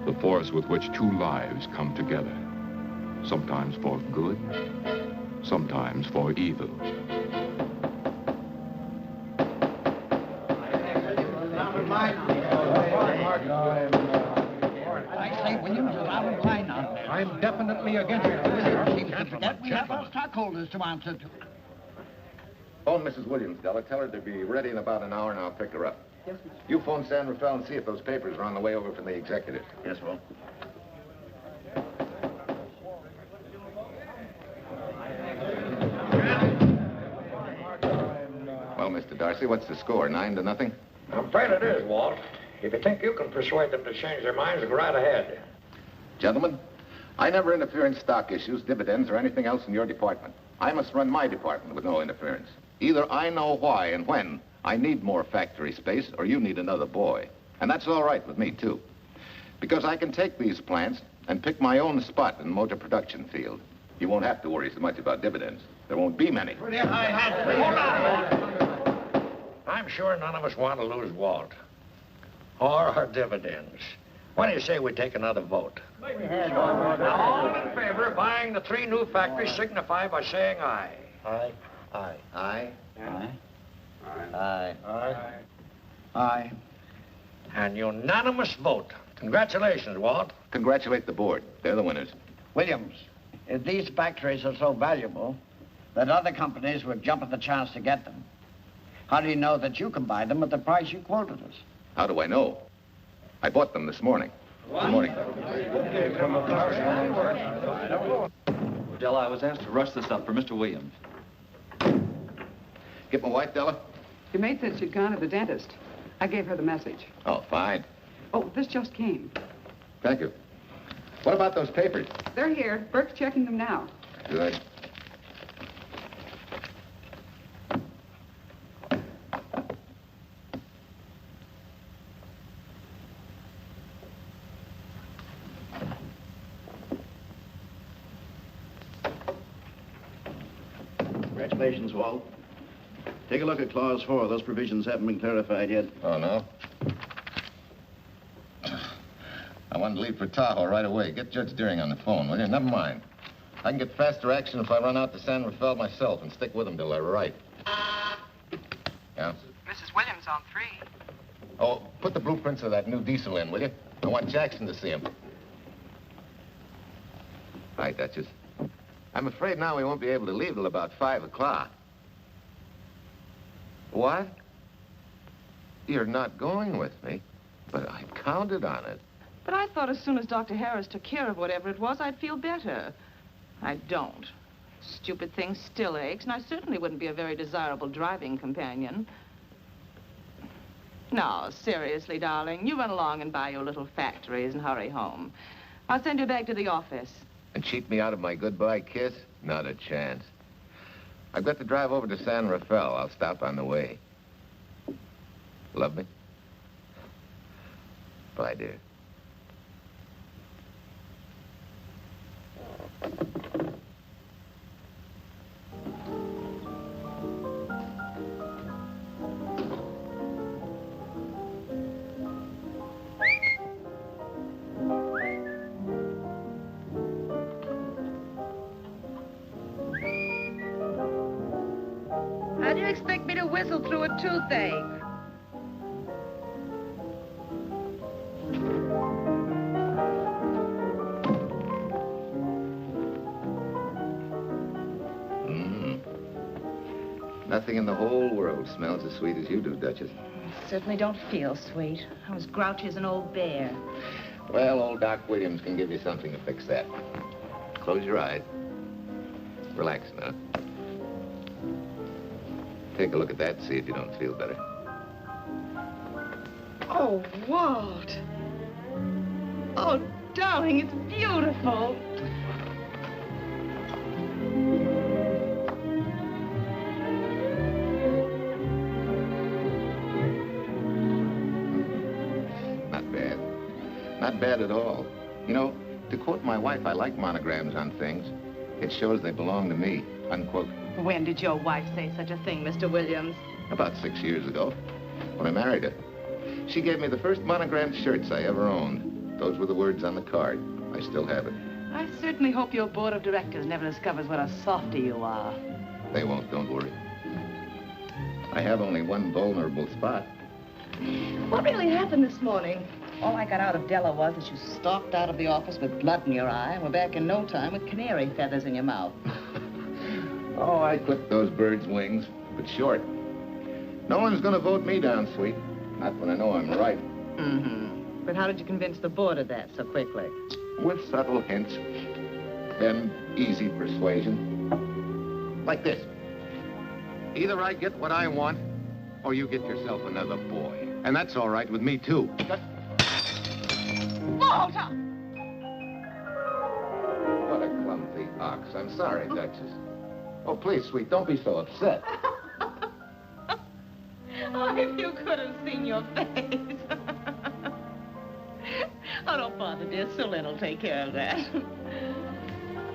The force with which two lives come together. Sometimes for good, sometimes for evil. I say, Williams is out of line on this. I'm definitely against it. Seems to forget we have our stockholders to answer to. Phone Mrs. Williams, Della. Tell her to be ready in about an hour, and I'll pick her up. Yes, Mr. You phone San Rafael and see if those papers are on the way over from the executive. Yes, Will. Well, Mr. Darcy, what's the score? 9-0? I'm afraid it is, Walt. If you think you can persuade them to change their minds, go right ahead. Gentlemen, I never interfere in stock issues, dividends, or anything else in your department. I must run my department with no interference. Either I know why and when I need more factory space, or you need another boy. And that's all right with me, too. Because I can take these plants and pick my own spot in the motor production field. You won't have to worry so much about dividends. There won't be many. Hold on. I'm sure none of us want to lose Walt. Or our dividends. What do you say we take another vote? Now, all in favor of buying the 3 new factories signify by saying aye. Aye. Aye. Aye. Aye. Aye. Aye. Aye. An unanimous vote. Congratulations, Walt. Congratulate the board. They're the winners. Williams, if these factories are so valuable that other companies would jump at the chance to get them, how do you know that you can buy them at the price you quoted us? How do I know? I bought them this morning. Good morning. Della, I was asked to rush this up for Mr. Williams. Get my wife, Della? Your maid said she'd gone to the dentist. I gave her the message. Oh, fine. Oh, this just came. Thank you. What about those papers? They're here. Burke's checking them now. Good. Congratulations, Walt. Take a look at Clause 4. Those provisions haven't been clarified yet. Oh, no? I wanted to leave for Tahoe right away. Get Judge Deering on the phone, will you? Never mind. I can get faster action if I run out to San Rafael myself and stick with him till I write. Yeah? Mrs. Williams on 3. Oh, put the blueprints of that new diesel in, will you? I want Jackson to see him. Hi, Duchess. I'm afraid now we won't be able to leave till about 5 o'clock. What? You're not going with me, but I counted on it. But I thought as soon as Dr. Harris took care of whatever it was, I'd feel better. I don't. Stupid thing still aches, and I certainly wouldn't be a very desirable driving companion. No, seriously, darling, you run along and buy your little factories and hurry home. I'll send you back to the office. And cheat me out of my goodbye kiss? Not a chance. I've got to drive over to San Rafael. I'll stop on the way. Love me? Bye, dear. How do you expect me to whistle through a toothache? Nothing in the whole world smells as sweet as you do, Duchess. Certainly don't feel sweet. I was grouchy as an old bear. Well, old Doc Williams can give you something to fix that. Close your eyes. Relax now. Take a look at that and see if you don't feel better. Oh, Walt. Oh, darling, it's beautiful. Not bad. Not bad at all. You know, to quote my wife, I like monograms on things. It shows they belong to me, unquote. When did your wife say such a thing, Mr. Williams? About 6 years ago, when I married her. She gave me the first monogrammed shirts I ever owned. Those were the words on the card. I still have it. I certainly hope your board of directors never discovers what a softy you are. They won't, don't worry. I have only one vulnerable spot. What really happened this morning? All I got out of Della was that you stalked out of the office with blood in your eye and were back in no time with canary feathers in your mouth. Oh, I clipped those birds' wings, but short. No one's gonna vote me down, sweet. Not when I know I'm right. Mm-hmm. But how did you convince the board of that so quickly? With subtle hints and easy persuasion. Like this. Either I get what I want, or you get yourself another boy. And that's all right with me, too. Walter! What a clumsy ox. I'm sorry, Duchess. Oh, please, sweet, don't be so upset. Oh, if you could have seen your face. Oh, don't bother, dear. Celine will take care of that.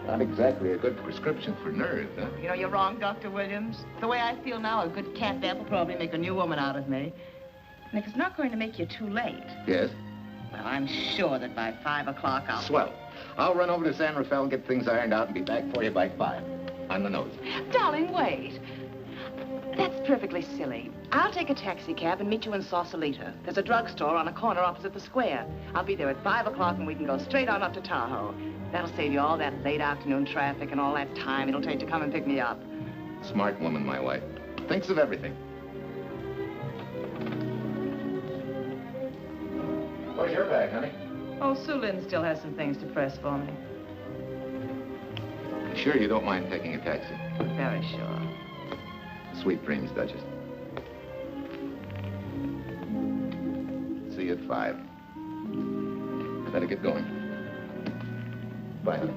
Not exactly a good prescription for nerves, huh? You know, you're wrong, Dr. Williams. The way I feel now, a good catnap will probably make a new woman out of me. And if it's not going to make you too late... Yes? Well, I'm sure that by 5 o'clock I'll... Swell. I'll run over to San Rafael, get things ironed out, and be back for you by 5. On the nose. Darling, wait. That's perfectly silly. I'll take a taxi cab and meet you in Sausalito. There's a drugstore on a corner opposite the square. I'll be there at 5 o'clock and we can go straight on up to Tahoe. That'll save you all that late afternoon traffic and all that time it'll take to come and pick me up. Smart woman, my wife. Thinks of everything. Where's your bag, honey? Oh, Sue Lynn still has some things to press for me. Sure you don't mind taking a taxi? Very sure. Sweet dreams, Duchess. See you at 5. I better get going. Bye, honey.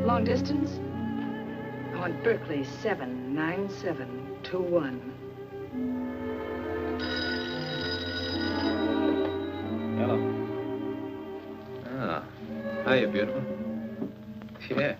Long distance? I want Berkeley 79721. Hello. Ah. Hiya, beautiful. Yeah.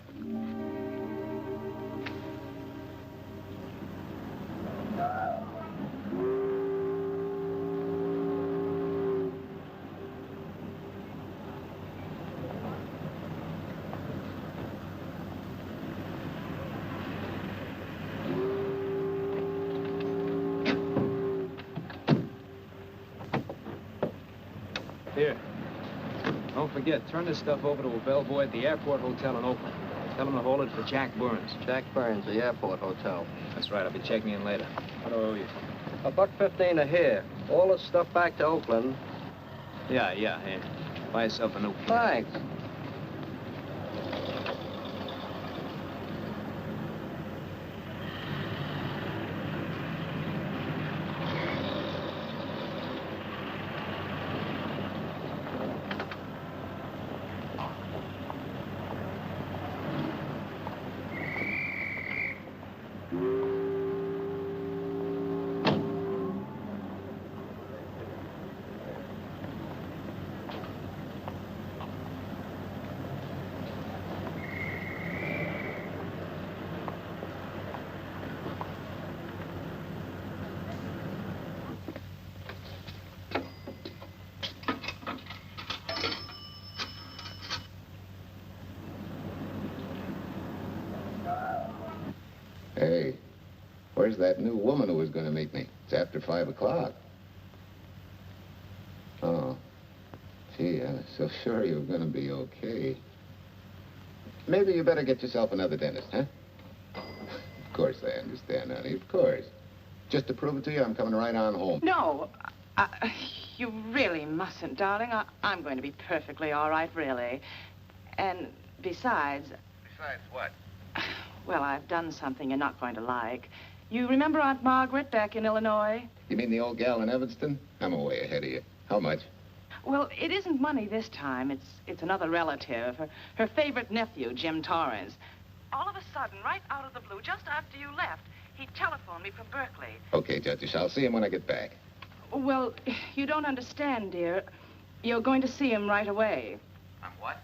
Here. Don't forget, turn this stuff over to a bellboy at the airport hotel in Oakland. Tell him to hold it for Jack Burns. Jack Burns, the airport hotel. That's right, I'll be checking in later. What do I owe you? $1.15 a hair. All this stuff back to Oakland. Yeah, here. Buy yourself a new... Thanks. Hey, where's that new woman who was going to meet me? It's after 5 o'clock. Oh. Gee, I was so sure you were going to be okay. Maybe you better get yourself another dentist, huh? Of course I understand, honey, of course. Just to prove it to you, I'm coming right on home. No, you really mustn't, darling. I'm going to be perfectly all right, really. And besides... Besides what? Well, I've done something you're not going to like. You remember Aunt Margaret back in Illinois? You mean the old gal in Evanston? I'm way ahead of you. How much? Well, it isn't money this time. It's another relative. Her favorite nephew, Jim Torrance. All of a sudden, right out of the blue, just after you left, he telephoned me from Berkeley. Okay, Judge, I'll see him when I get back. Well, you don't understand, dear. You're going to see him right away. I'm what?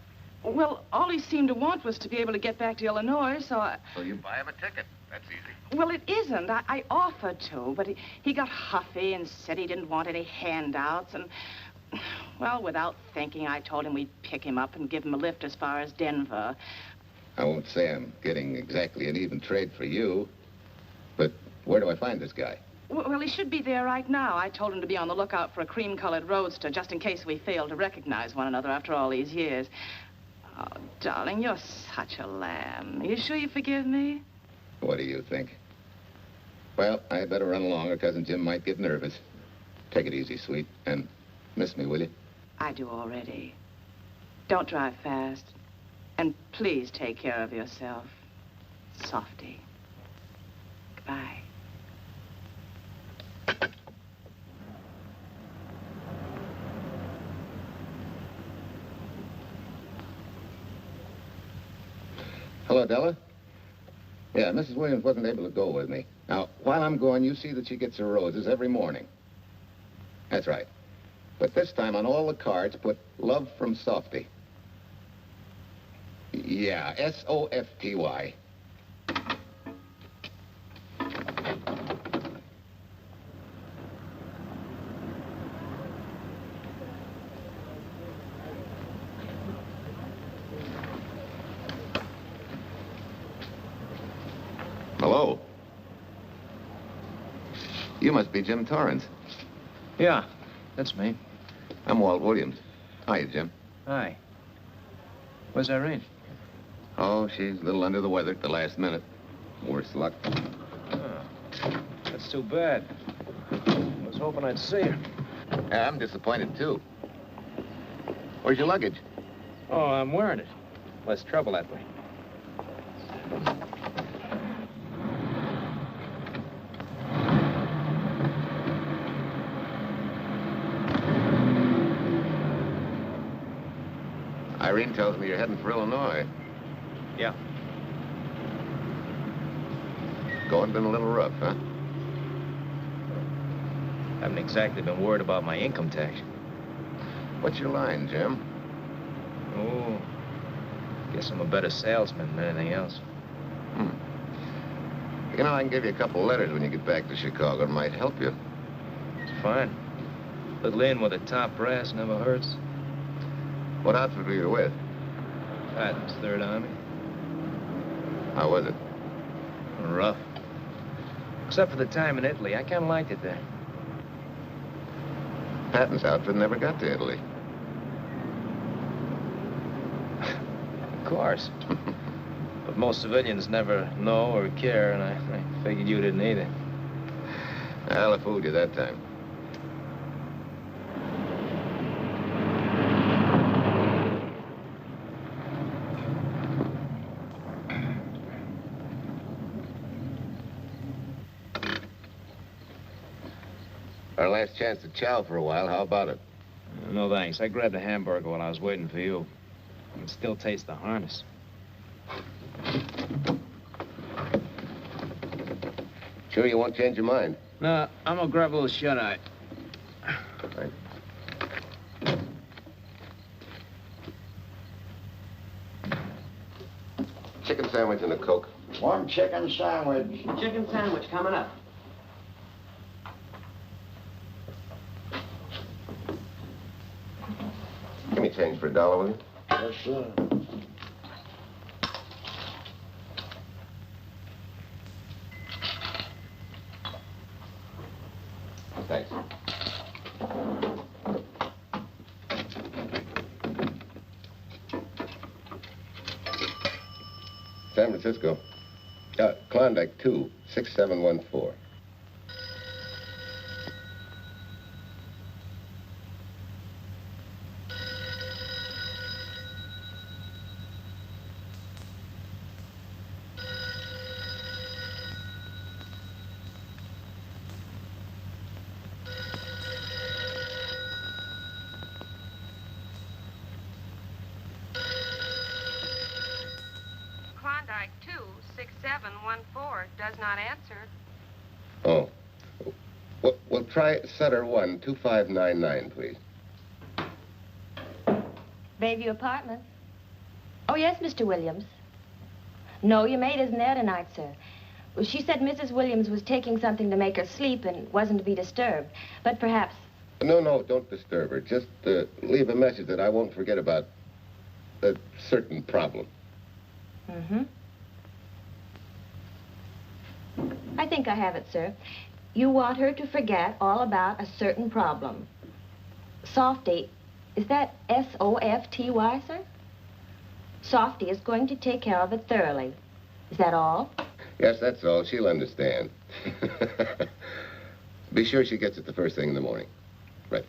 Well, all he seemed to want was to be able to get back to Illinois, so I... So you buy him a ticket. That's easy. Well, it isn't. I offered to, but he got huffy and said he didn't want any handouts, and... Well, without thinking, I told him we'd pick him up and give him a lift as far as Denver. I won't say I'm getting exactly an even trade for you, but where do I find this guy? Well, he should be there right now. I told him to be on the lookout for a cream-colored roadster, just in case we fail to recognize one another after all these years. Oh, darling, you're such a lamb. Are you sure you forgive me? What do you think? Well, I better run along or Cousin Jim might get nervous. Take it easy, sweet, and miss me, will you? I do already. Don't drive fast. And please take care of yourself. Softy. Goodbye. Hello, Della? Yeah, Mrs. Williams wasn't able to go with me. Now, while I'm going, you see that she gets her roses every morning. That's right. But this time on all the cards, put love from Softy. Yeah, S-O-F-T-Y. Hello. You must be Jim Torrance. Yeah, that's me. I'm Walt Williams. Hi, Jim. Hi. Where's Irene? Oh, she's a little under the weather at the last minute. Worse luck. Oh, that's too bad. I was hoping I'd see her. Yeah, I'm disappointed, too. Where's your luggage? Oh, I'm wearing it. Less trouble that way. Irene tells me you're heading for Illinois. Yeah. Going been a little rough, huh? Haven't exactly been worried about my income tax. What's your line, Jim? Oh, guess I'm a better salesman than anything else. You know, I can give you a couple letters when you get back to Chicago. It might help you. It's fine. Little in with the top brass never hurts. What outfit were you with? Patton's Third Army. How was it? Rough. Except for the time in Italy. I kind of liked it there. Patton's outfit never got to Italy. Of course. But most civilians never know or care, and I figured you didn't either. Well, I fooled you that time. Our last chance to chow for a while. How about it? No, thanks. I grabbed a hamburger while I was waiting for you. I can still taste the harness. Sure you won't change your mind? No, I'm gonna grab a little shut-eye. Right. Chicken sandwich and a Coke. One chicken sandwich. Chicken sandwich coming up. Give me change for $1, will you? Yes, sir. Thanks. San Francisco. Klondike 2, 6714. Klondike 26714 does not answer. Oh. Well, try Sutter 1, 2599, please. Bayview Apartments. Oh, yes, Mr. Williams. No, your maid isn't there tonight, sir. Well, she said Mrs. Williams was taking something to make her sleep and wasn't to be disturbed. But perhaps... No, don't disturb her. Just leave a message that I won't forget about a certain problem. Mm-hmm. I think I have it, sir. You want her to forget all about a certain problem. Softy, is that S-O-F-T-Y, sir? Softy is going to take care of it thoroughly. Is that all? Yes, that's all. She'll understand. Be sure she gets it the first thing in the morning. Right.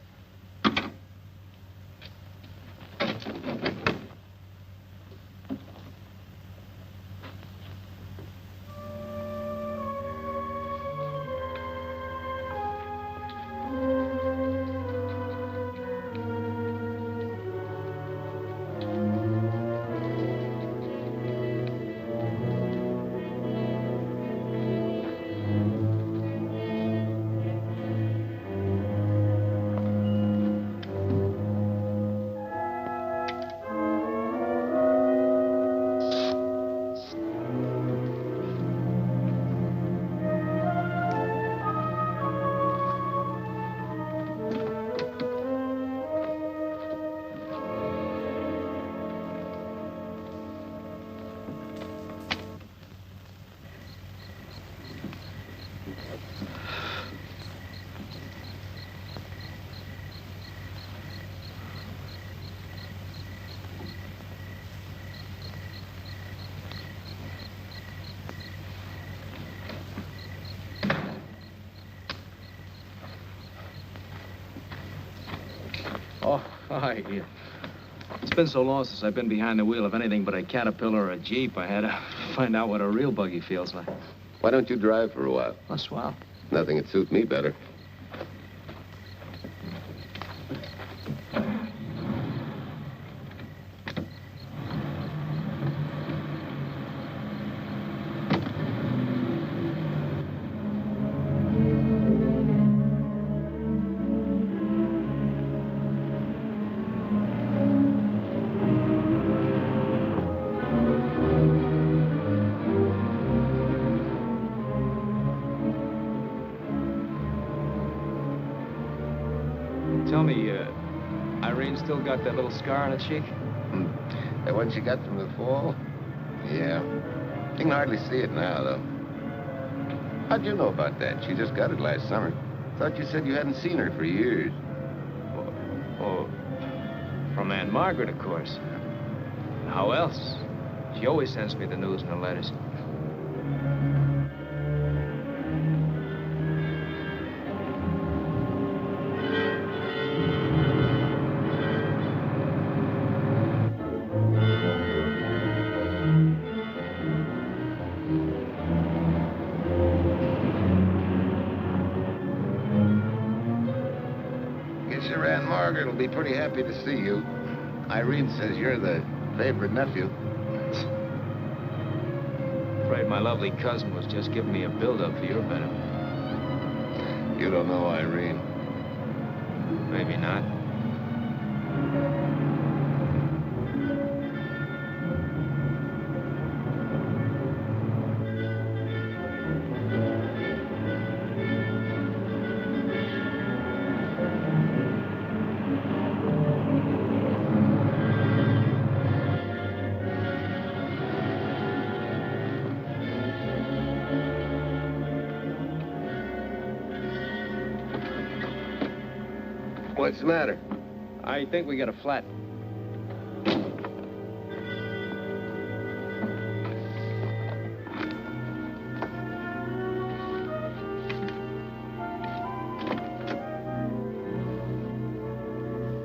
Oh, hi. It's been so long since I've been behind the wheel of anything but a Caterpillar or a Jeep, I had to find out what a real buggy feels like. Why don't you drive for a while? Oh, swell. Nothing would suit me better. Tell me, Irene still got that little scar on her cheek? That one she got from the fall? Yeah. You can hardly see it now, though. How'd you know about that? She just got it last summer. Thought you said you hadn't seen her for years. Oh, from Aunt Margaret, of course. How else? She always sends me the news in her letters. Guess your Aunt Margaret will be pretty happy to see you. Irene says you're the favorite nephew. Afraid my lovely cousin was just giving me a build-up for your benefit. You don't know Irene. Maybe not. What's the matter? I think we got a flat.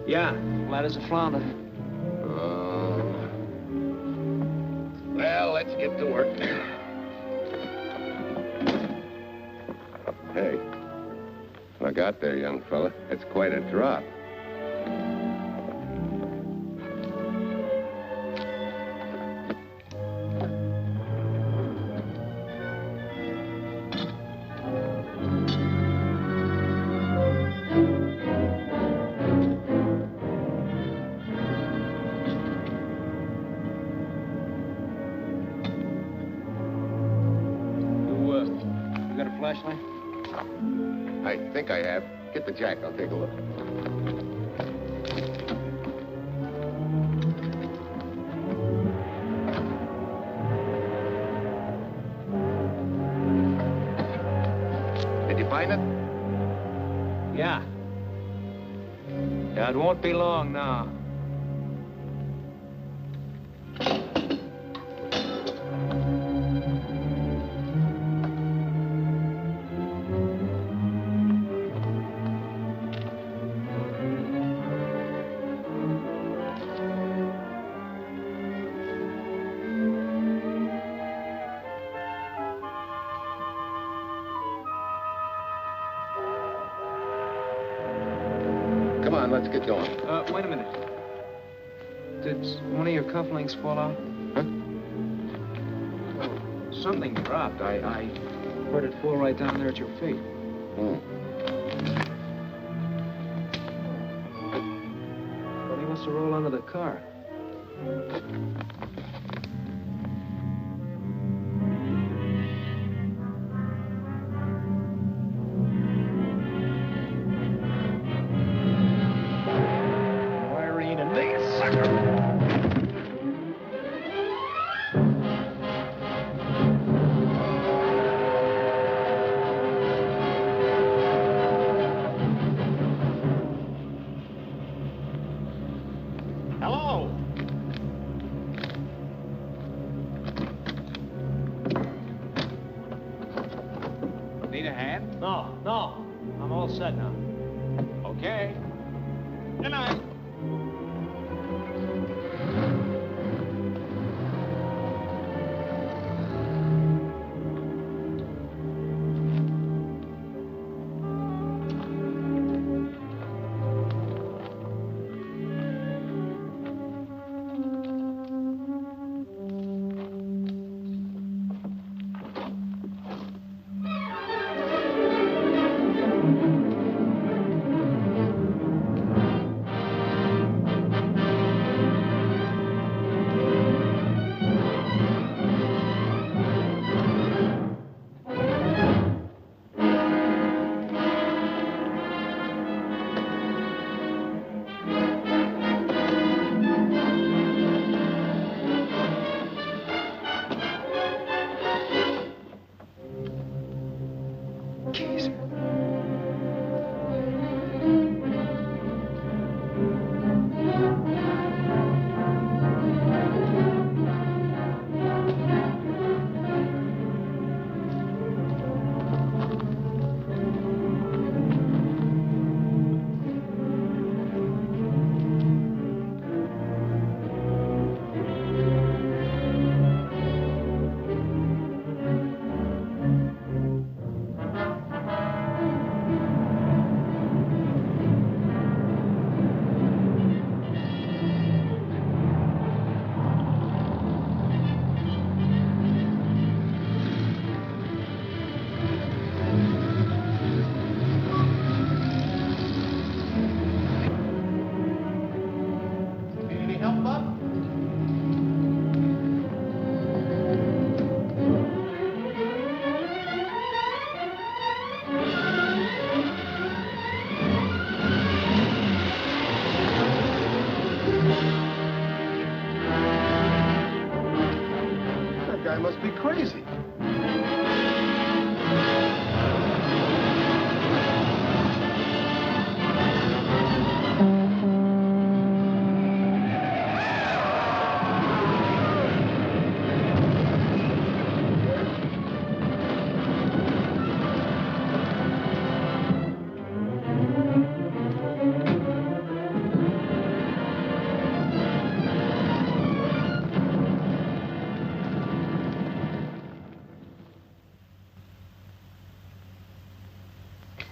Yeah, flat as a flounder. Well, let's get to work. Hey, look out there, young fella. It's quite a drop. You got a flashlight? I think I have. Get the jack. I'll take a look. Did you find it? Yeah. Yeah, it won't be long now. Come on, let's get going. Wait a minute. Did one of your cufflinks fall out? Huh? Well, something dropped. I heard it fall right down there at your feet. Well, he must have rolled under the car. Hello? Need a hand? No. I'm all set now. Okay. Good night.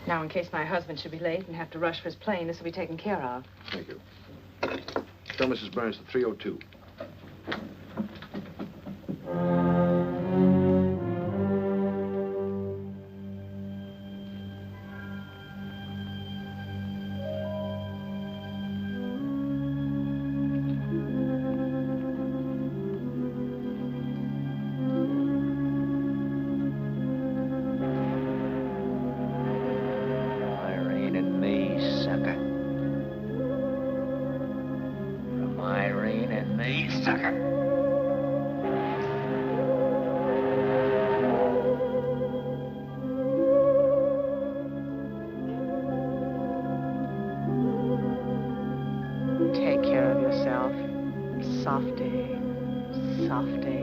Now, in case my husband should be late and have to rush for his plane, this will be taken care of. Thank you. Tell Mrs. Burns the 302. Take care of yourself. Softy. Softy.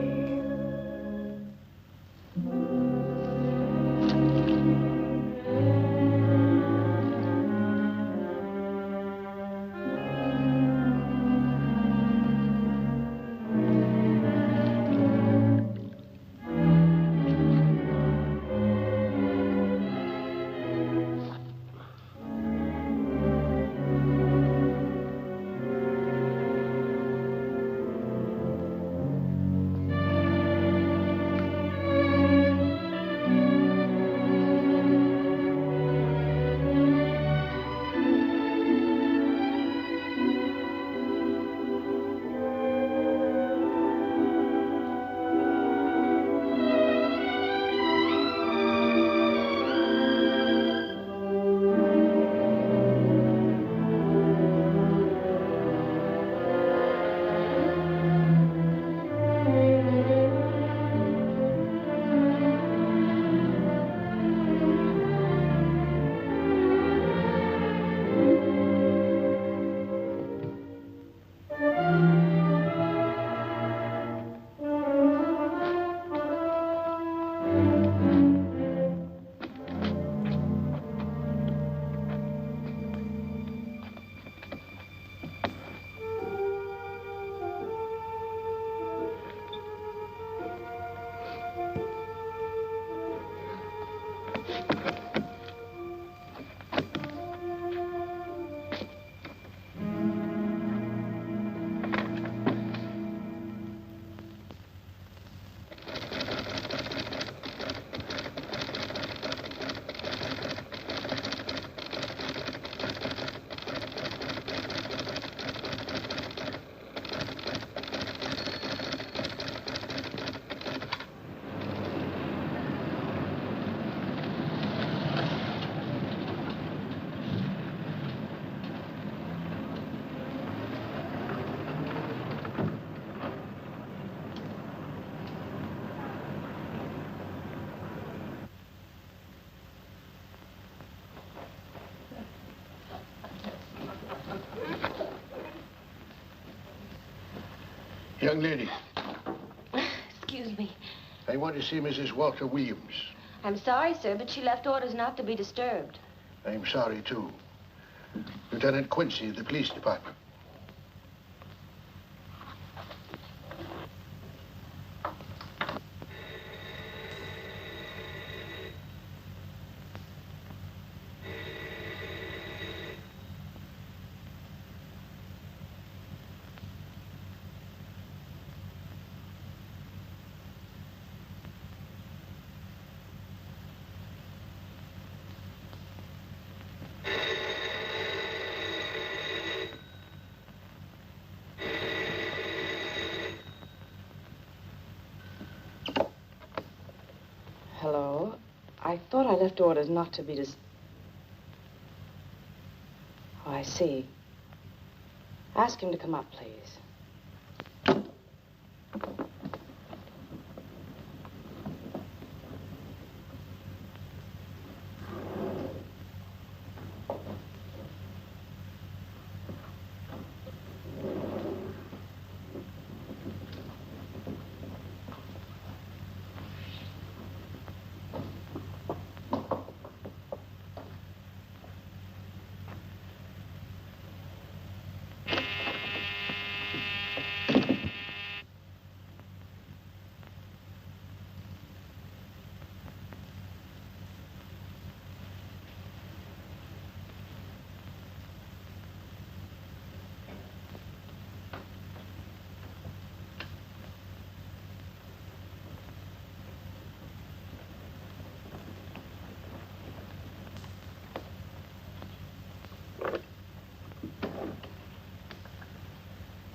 Young lady, Excuse me. I want to see Mrs. Walter Williams. I'm sorry, sir, but she left orders not to be disturbed. I'm sorry, too. Lieutenant Quincy of the police department. Hello? I thought I left orders not to be Oh, I see. Ask him to come up, please.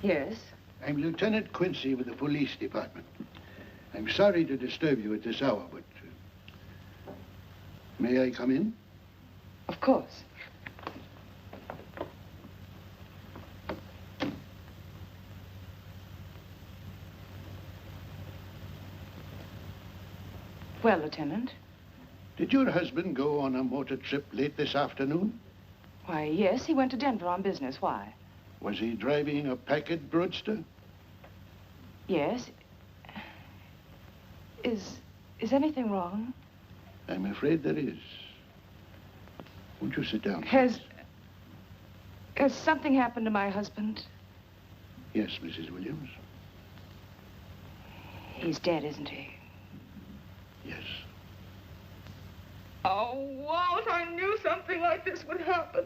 Yes? I'm Lieutenant Quincy with the police department. I'm sorry to disturb you at this hour, but may I come in? Of course. Well, Lieutenant? Did your husband go on a motor trip late this afternoon? Why, yes, he went to Denver on business. Why? Was he driving a Packard roadster? Yes. Is anything wrong? I'm afraid there is. Won't you sit down? Has something happened to my husband? Yes, Mrs. Williams. He's dead, isn't he? Yes. Oh, Walt, I knew something like this would happen.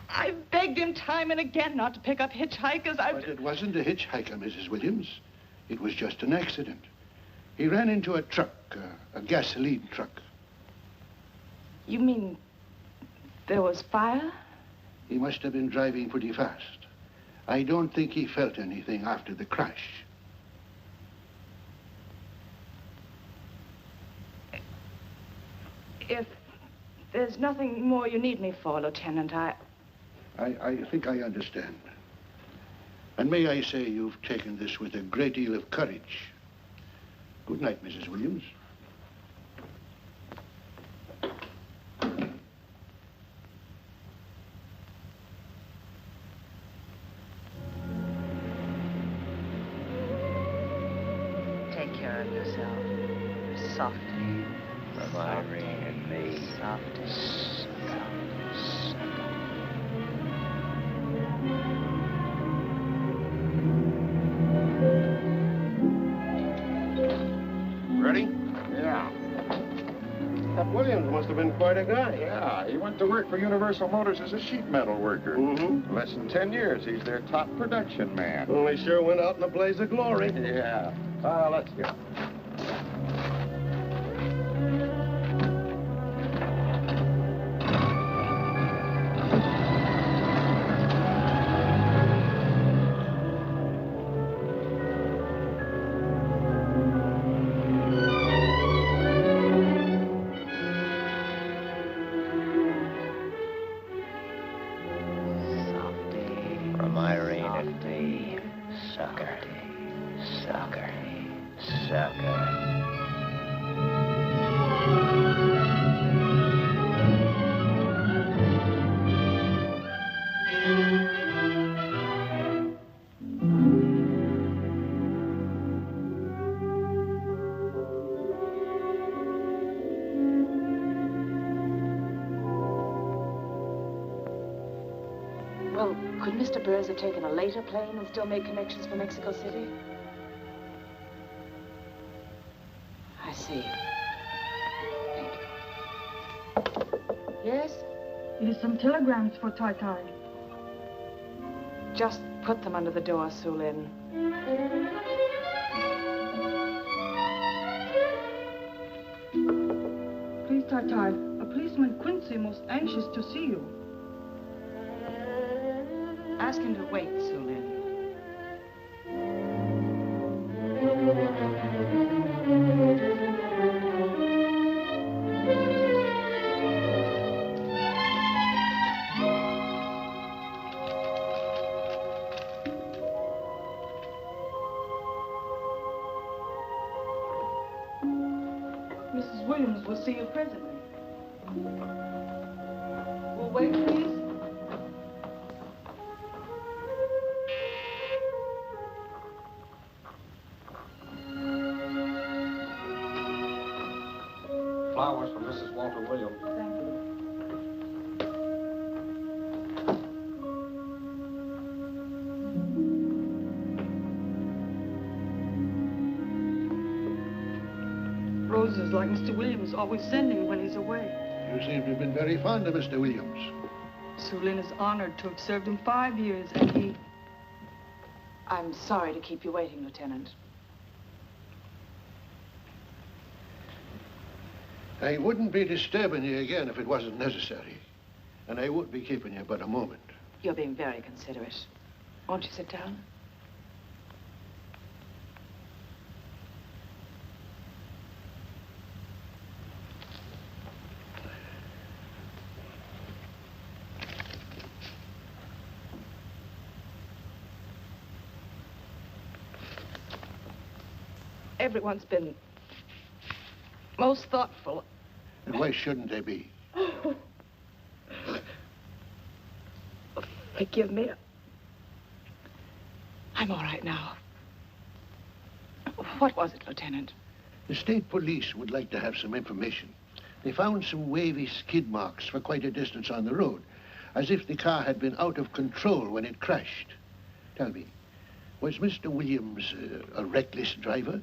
I begged him time and again not to pick up hitchhikers. But it wasn't a hitchhiker, Mrs. Williams. It was just an accident. He ran into a truck, a gasoline truck. You mean there was fire? He must have been driving pretty fast. I don't think he felt anything after the crash. If there's nothing more you need me for, Lieutenant, I think I understand. And may I say you've taken this with a great deal of courage. Good night, Mrs. Williams. Take care of yourself. Softly. From Irene and me. Softly. Ready? Yeah. That Williams must have been quite a guy. Yeah, he went to work for Universal Motors as a sheet metal worker. Mm-hmm. Less than 10 years, he's their top production man. Well, he sure went out in a blaze of glory. Yeah. Let's go. From Irene and me. Sucker. Sucker. Sucker. Well, could Mr. Burrs have taken a later plane and still made connections for Mexico City? I see. Thank you. Yes? It is some telegrams for Tai Tai. Just put them under the door, Su Lin. Please, Tai Tai, a policeman Quincy most anxious to see you. Ask him to wait, Su Lin. Mrs. Williams will see you presently. Will wait, please. Flowers for Mrs. Walter Williams. Thank you. Roses like Mr. Williams always sending when he's away. You seem to have been very fond of Mr. Williams. Su Lin is honored to have served him 5 years, and he... I'm sorry to keep you waiting, Lieutenant. I wouldn't be disturbing you again if it wasn't necessary. And I won't be keeping you but a moment. You're being very considerate. Won't you sit down? Everyone's been most thoughtful. And why shouldn't they be? Forgive me. I'm all right now. What was it, Lieutenant? The state police would like to have some information. They found some wavy skid marks for quite a distance on the road, as if the car had been out of control when it crashed. Tell me, was Mr. Williams a reckless driver?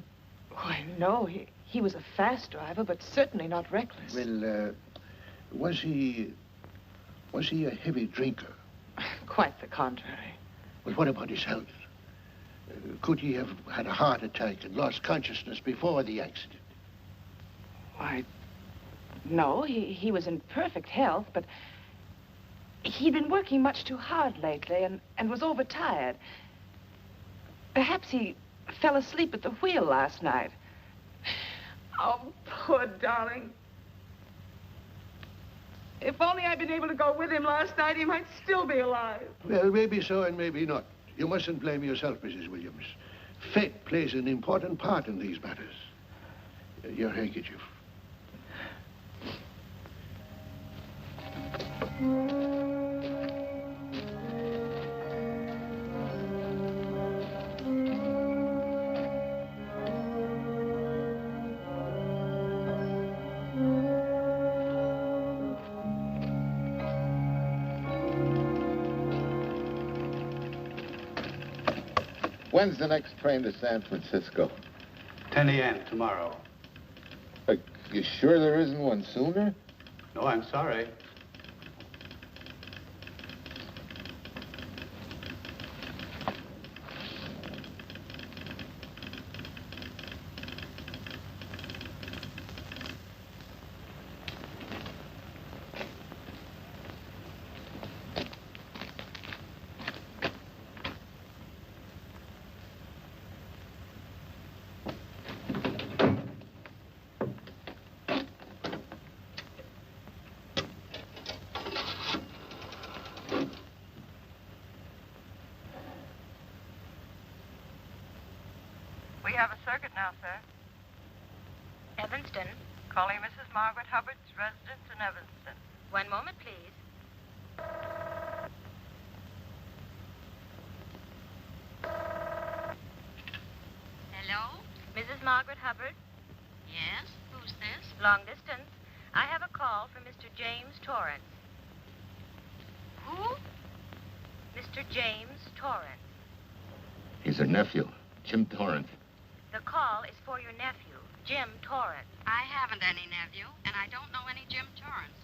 Why, no. He was a fast driver, but certainly not reckless. Well, was he a heavy drinker? Quite the contrary. Well, what about his health? Could he have had a heart attack and lost consciousness before the accident? Why, no. He was in perfect health, but he'd been working much too hard lately and was overtired. Perhaps he fell asleep at the wheel last night. Oh, poor darling. If only I'd been able to go with him last night, he might still be alive. Well, maybe so and maybe not. You mustn't blame yourself, Mrs. Williams. Fate plays an important part in these matters. Your handkerchief. When's the next train to San Francisco? 10 a.m. tomorrow. You sure there isn't one sooner? No, I'm sorry. We have a circuit now, sir. Evanston. Calling Mrs. Margaret Hubbard's residence in Evanston. One moment, please. Hello? Mrs. Margaret Hubbard? Yes? Who's this? Long distance. I have a call from Mr. James Torrance. Who? Mr. James Torrance. He's her nephew, Jim Torrance. The call is for your nephew, Jim Torrance. I haven't any nephew, and I don't know any Jim Torrance.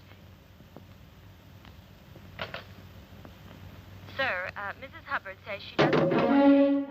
Sir, Mrs. Hubbard says she doesn't know.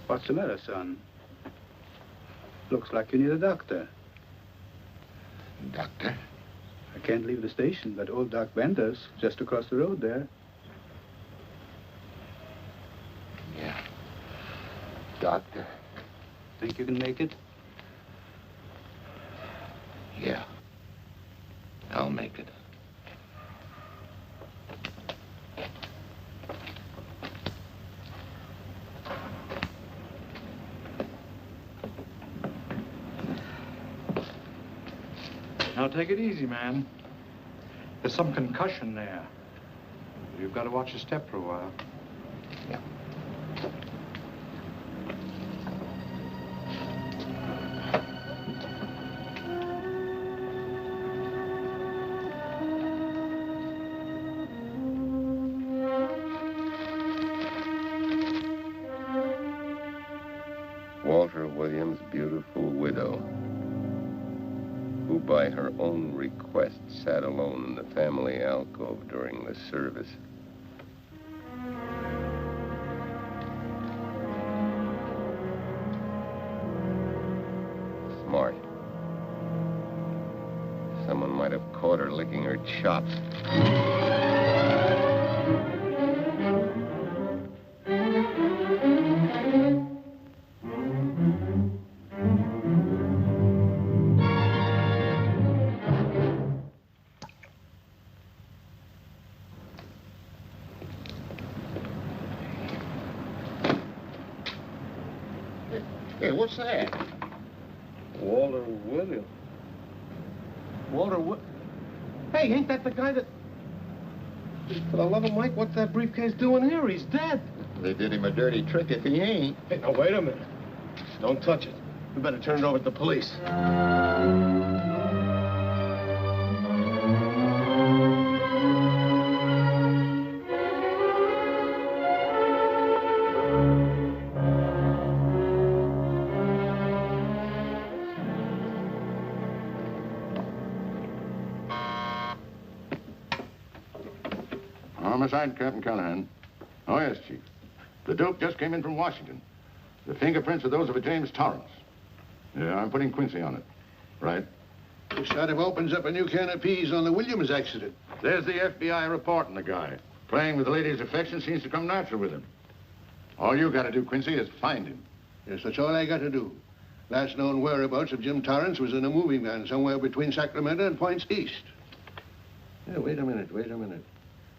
What's the matter, son? Looks like you need a doctor. Doctor? I can't leave the station, but old Doc Bender's just across the road there. Yeah. Doctor? Think you can make it? Yeah. I'll make it. Now, take it easy, man. There's some concussion there. You've got to watch your step for a while. Yeah. Walter Williams' beautiful widow, who by her own request sat alone in the family alcove during the service. Smart. Someone might have caught her licking her chops. Hey, what's that? Walter Williams. Hey, ain't that the guy that... For the love of Mike, what's that briefcase doing here? He's dead. They did him a dirty trick if he ain't. Hey, now, wait a minute. Don't touch it. We better turn it over to the police. Homicide, Captain Callahan. Oh, yes, Chief. The dope just came in from Washington. The fingerprints are those of a James Torrance. Yeah, I'm putting Quincy on it. Right. This sort of opens up a new can of peas on the Williams accident. There's the FBI reporting the guy. Playing with the lady's affection seems to come natural with him. All you got to do, Quincy, is find him. Yes, that's all I got to do. Last known whereabouts of Jim Torrance was in a moving van somewhere between Sacramento and Points East. Yeah, wait a minute.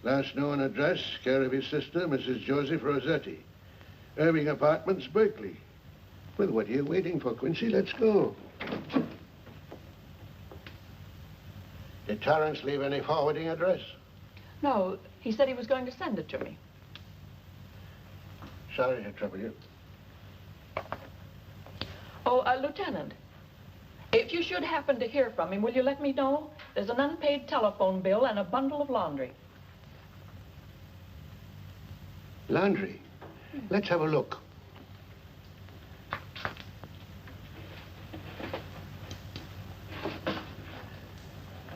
Last known address, care of his sister, Mrs. Joseph Rossetti. Irving Apartments, Berkeley. Well, what are you waiting for, Quincy? Let's go. Did Torrance leave any forwarding address? No, he said he was going to send it to me. Sorry to trouble you. Oh, Lieutenant, if you should happen to hear from him, will you let me know? There's an unpaid telephone bill and a bundle of laundry. Laundry? Let's have a look.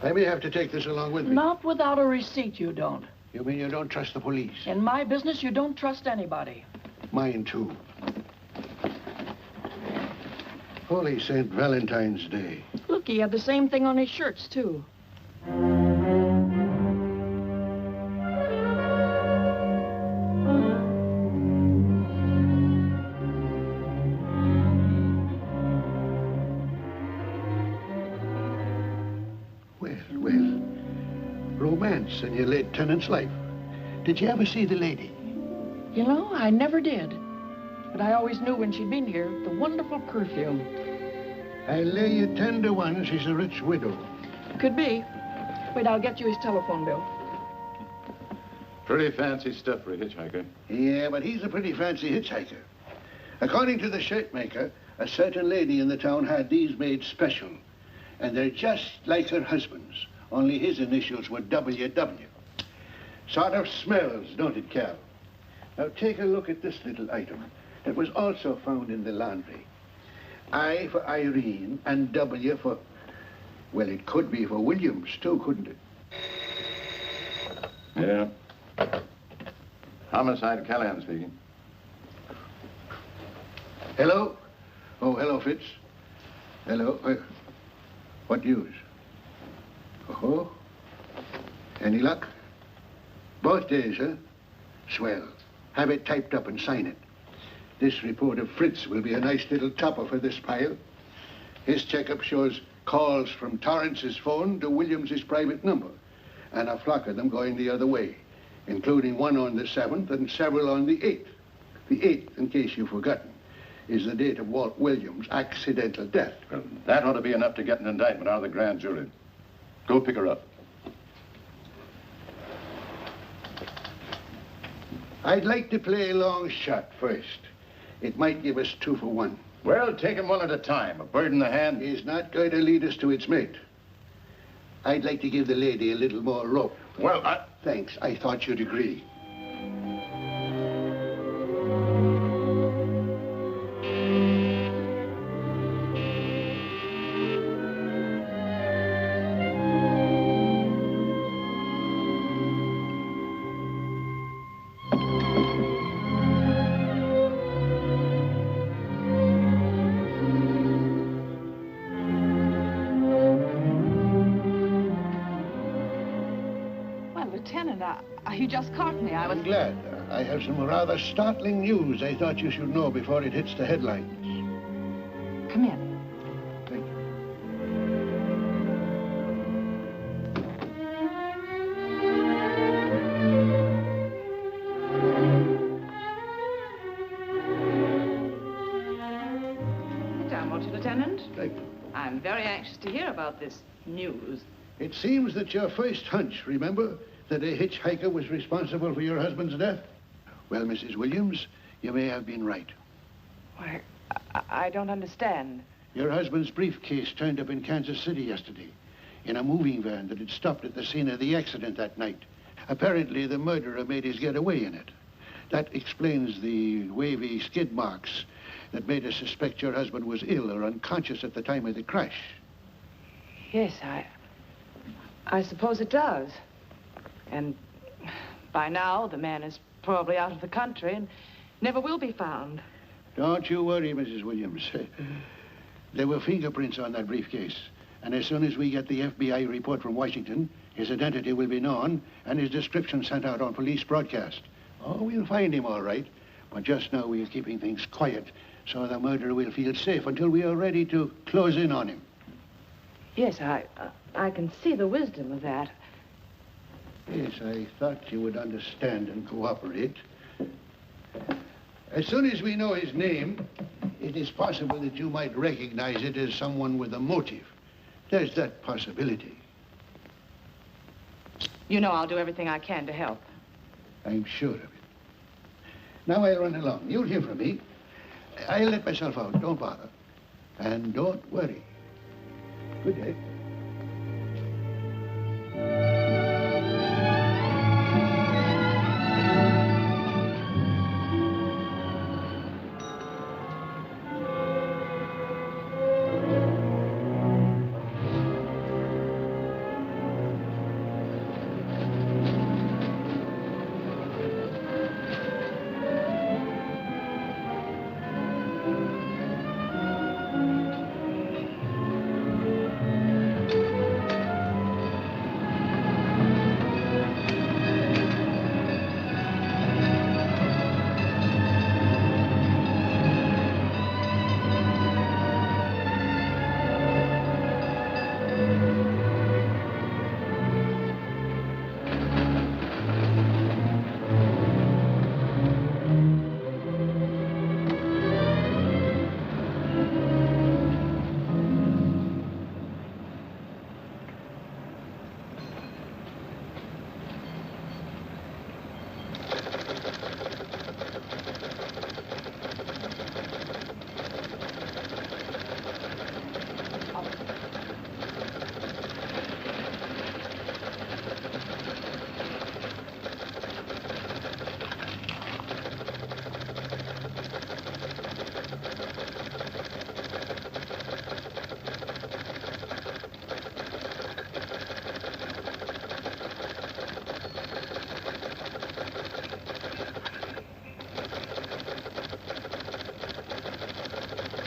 I may have to take this along with me. Not without a receipt, you don't. You mean you don't trust the police? In my business, you don't trust anybody. Mine, too. Holy St. Valentine's Day. Look, he had the same thing on his shirts, too. Romance in your late tenant's life. Did you ever see the lady? You know, I never did. But I always knew when she'd been here, the wonderful perfume. I'll lay you 10 to 1 she's a rich widow. Could be. Wait, I'll get you his telephone bill. Pretty fancy stuff for a hitchhiker. Yeah, but he's a pretty fancy hitchhiker. According to the shirt maker, a certain lady in the town had these made special. And they're just like her husband's. Only his initials were WW. Sort of smells, don't it, Cal? Now, take a look at this little item that was also found in the laundry. I for Irene and W for... Well, it could be for Williams, too, couldn't it? Yeah. Homicide, Callahan speaking. Hello? Oh, hello, Fitz. Hello. What news? Oh? Any luck? Both days, huh? Swell. Have it typed up and sign it. This report of Fritz will be a nice little topper for this pile. His checkup shows calls from Torrance's phone to Williams's private number, and a flock of them going the other way, including one on the 7th and several on the 8th. The 8th, in case you've forgotten, is the date of Walt Williams' accidental death. Well, that ought to be enough to get an indictment out of the grand jury. Go pick her up. I'd like to play a long shot first. It might give us 2 for 1. Well, take him one at a time. A bird in the hand is not going to lead us to its mate. I'd like to give the lady a little more rope. Well, Thanks. I thought you'd agree. You just caught me. I'm glad. I have some rather startling news I thought you should know before it hits the headlines. Come in. Thank you. Sit down, won't you, Lieutenant? Thank you. I'm very anxious to hear about this news. It seems that your first hunch, remember, that a hitchhiker was responsible for your husband's death? Well, Mrs. Williams, you may have been right. Why, I don't understand. Your husband's briefcase turned up in Kansas City yesterday in a moving van that had stopped at the scene of the accident that night. Apparently, the murderer made his getaway in it. That explains the wavy skid marks that made us suspect your husband was ill or unconscious at the time of the crash. Yes, I suppose it does. And by now, the man is probably out of the country and never will be found. Don't you worry, Mrs. Williams. There were fingerprints on that briefcase. And as soon as we get the FBI report from Washington, his identity will be known and his description sent out on police broadcast. Oh, we'll find him all right. But just now we're keeping things quiet so the murderer will feel safe until we are ready to close in on him. Yes, I can see the wisdom of that. Yes, I thought you would understand and cooperate. As soon as we know his name, it is possible that you might recognize it as someone with a motive. There's that possibility. You know I'll do everything I can to help. I'm sure of it. Now I'll run along. You'll hear from me. I'll let myself out. Don't bother. And don't worry. Good day.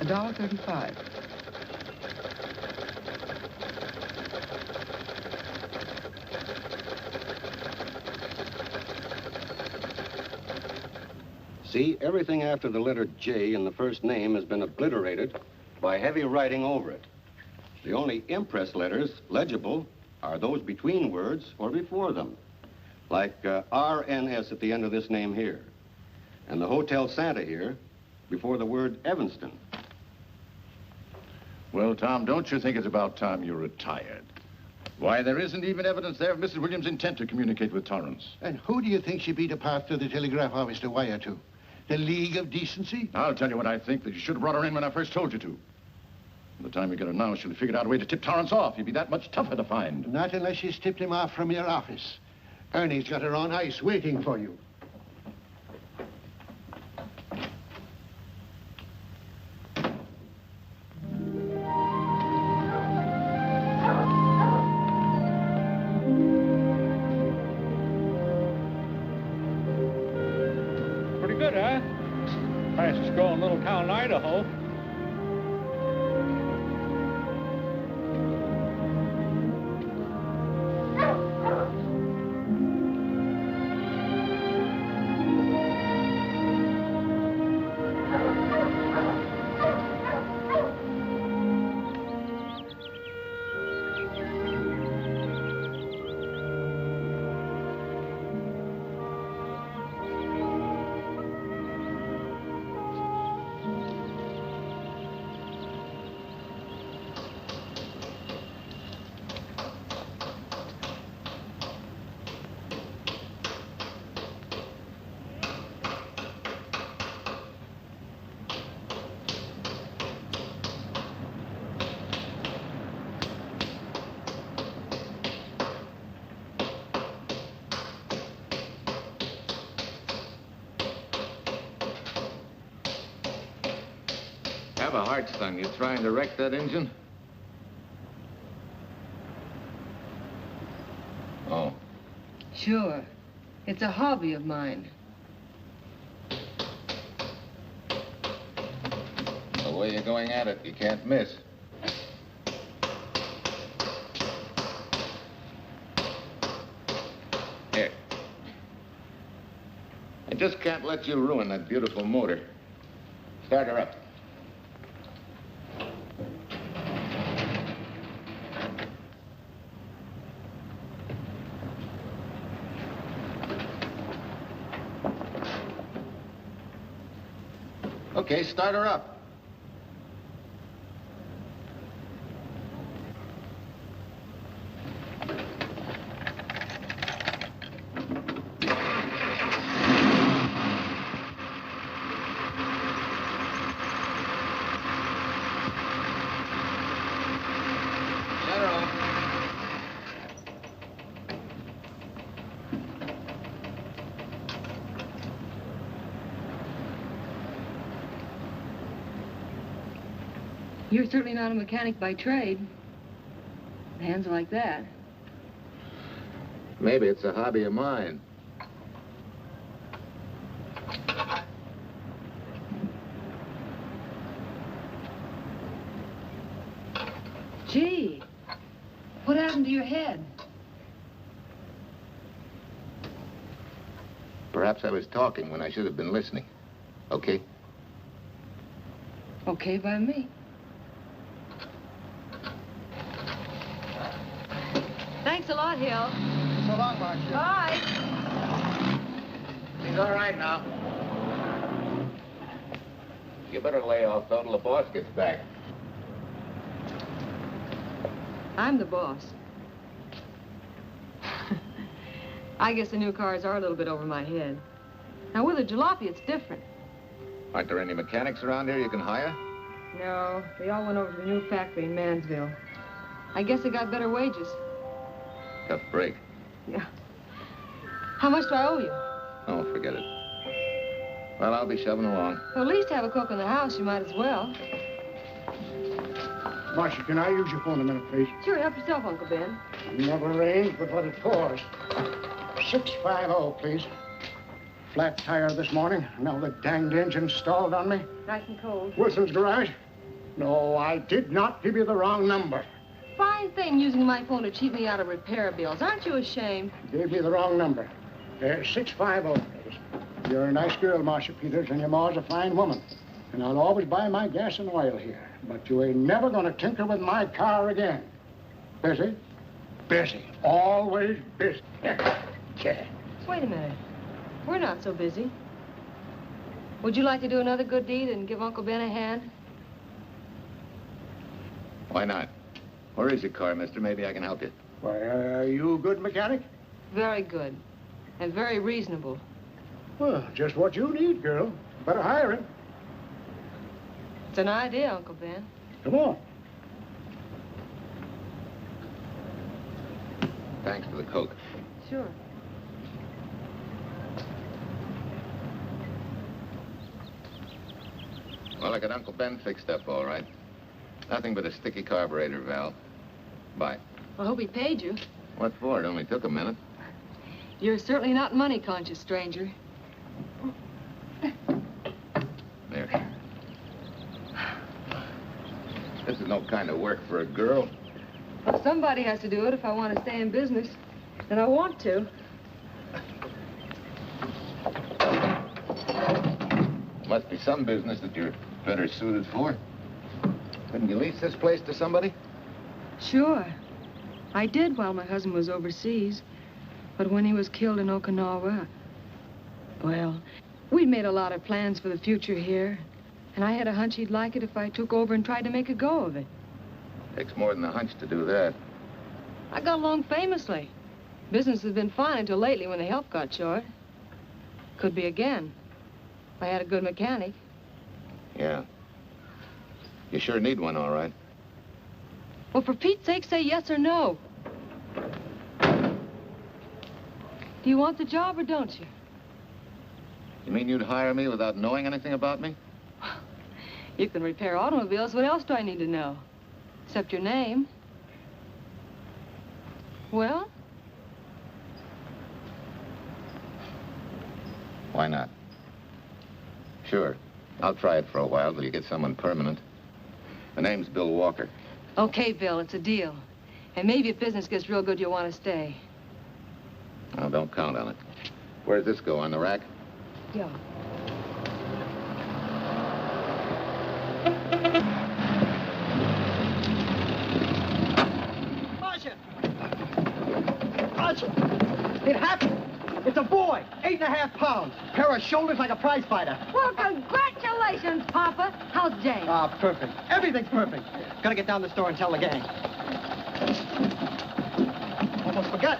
$1.35. See, everything after the letter J in the first name has been obliterated by heavy writing over it. The only impress letters legible are those between words or before them, like RNS at the end of this name here, and the Hotel Santa here before the word Evanston. Well, Tom, don't you think it's about time you retired? Why, there isn't even evidence there of Mrs. Williams' intent to communicate with Torrance. And who do you think should be the path to the telegraph office to wire to? The League of Decency? I'll tell you what I think, that you should have brought her in when I first told you to. By the time you get her now, she'll have figured out a way to tip Torrance off. He'd be that much tougher to find. Not unless she's tipped him off from your office. Ernie's got her on ice waiting for you. Pretty good, huh? Fastest growing little town in Idaho. Have a heart, son. You trying to wreck that engine? Oh. Sure. It's a hobby of mine. The way you're going at it, you can't miss. Here. I just can't let you ruin that beautiful motor. Start her up. Okay, start her up. Shut her off. You're certainly not a mechanic by trade. Hands like that. Maybe it's a hobby of mine. Gee, what happened to your head? Perhaps I was talking when I should have been listening. Okay? Okay by me. Thanks a lot, Hill. So long, Marcia. Bye. He's all right now. You better lay off till the boss gets back. I'm the boss. I guess the new cars are a little bit over my head. Now, with a jalopy, it's different. Aren't there any mechanics around here you can hire? No, they all went over to the new factory in Mansville. I guess they got better wages. Tough break. Yeah. How much do I owe you? Oh, forget it. Well, I'll be shoving along. Well, at least have a cook in the house. You might as well. Marcia, can I use your phone a minute, please? Sure, help yourself, Uncle Ben. Never rains but what it pours. 650, please. Flat tire this morning. Now the danged engine stalled on me. Nice and cold. Wilson's garage? No, I did not give you the wrong number. Fine thing using my phone to cheat me out of repair bills. Aren't you ashamed? Gave me the wrong number. 650, please. You're a nice girl, Marcia Peters, and your ma's a fine woman. And I'll always buy my gas and oil here. But you ain't never gonna tinker with my car again. Busy? Busy. Always busy. Wait a minute. We're not so busy. Would you like to do another good deed and give Uncle Ben a hand? Why not? Where is your car, mister? Maybe I can help you. Why, are you a good mechanic? Very good. And very reasonable. Well, just what you need, girl. Better hire him. It's an idea, Uncle Ben. Come on. Thanks for the Coke. Sure. Well, I got Uncle Ben fixed up all right. Nothing but a sticky carburetor valve. Bye. I hope he paid you. What for? It only took a minute. You're certainly not money conscious, stranger. There. This is no kind of work for a girl. Well, somebody has to do it if I want to stay in business. And I want to. Must be some business that you're better suited for. Couldn't you lease this place to somebody? Sure. I did while my husband was overseas. But when he was killed in Okinawa, well, we'd made a lot of plans for the future here. And I had a hunch he'd like it if I took over and tried to make a go of it. Takes more than a hunch to do that. I got along famously. Business has been fine until lately when the help got short. Could be again. If I had a good mechanic. Yeah. You sure need one, all right. Well, for Pete's sake, say yes or no. Do you want the job or don't you? You mean you'd hire me without knowing anything about me? You can repair automobiles. What else do I need to know? Except your name. Well? Why not? Sure. I'll try it for a while till you get someone permanent. The name's Bill Walker. Okay, Bill, it's a deal. And maybe if business gets real good, you'll want to stay. Well, don't count on it. Where'd this go, on the rack? Yeah. Archer! It happened! It's a boy, 8.5 pounds. Pair of shoulders like a prize fighter. Well, congratulations, Papa. How's Jane? Ah, perfect. Everything's perfect. Gotta get down to the store and tell the gang. Almost forgot.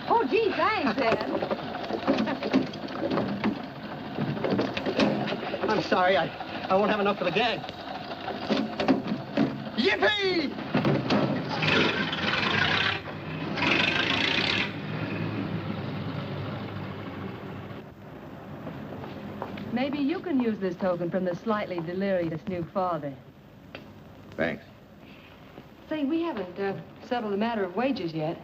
Oh, gee, thanks, Ed. I'm sorry, I won't have enough for the gang. Yippee! Maybe you can use this token from the slightly delirious new father. Thanks. Say, we haven't settled the matter of wages yet.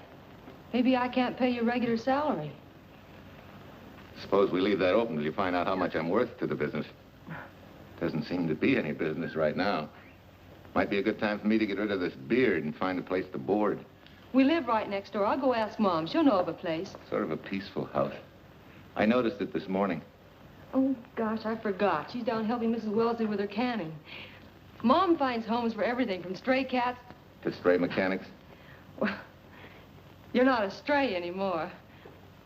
Maybe I can't pay your regular salary. Suppose we leave that open till you find out how much I'm worth to the business. Doesn't seem to be any business right now. Might be a good time for me to get rid of this beard and find a place to board. We live right next door. I'll go ask Mom. She'll know of a place. Sort of a peaceful house. I noticed it this morning. Oh, gosh, I forgot. She's down helping Mrs. Wellesley with her canning. Mom finds homes for everything from stray cats... To stray mechanics? Well, you're not a stray anymore.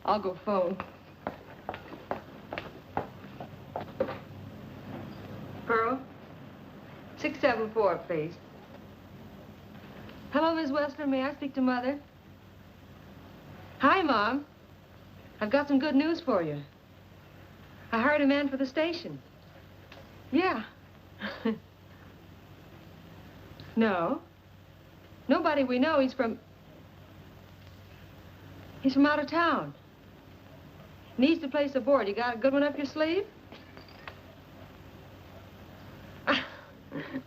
I'll go phone. Pearl? 674, please. Hello, Miss Wessler. May I speak to Mother? Hi, Mom. I've got some good news for you. I hired a man for the station. Yeah. No. Nobody we know. He's from out of town. Needs to place a board. You got a good one up your sleeve?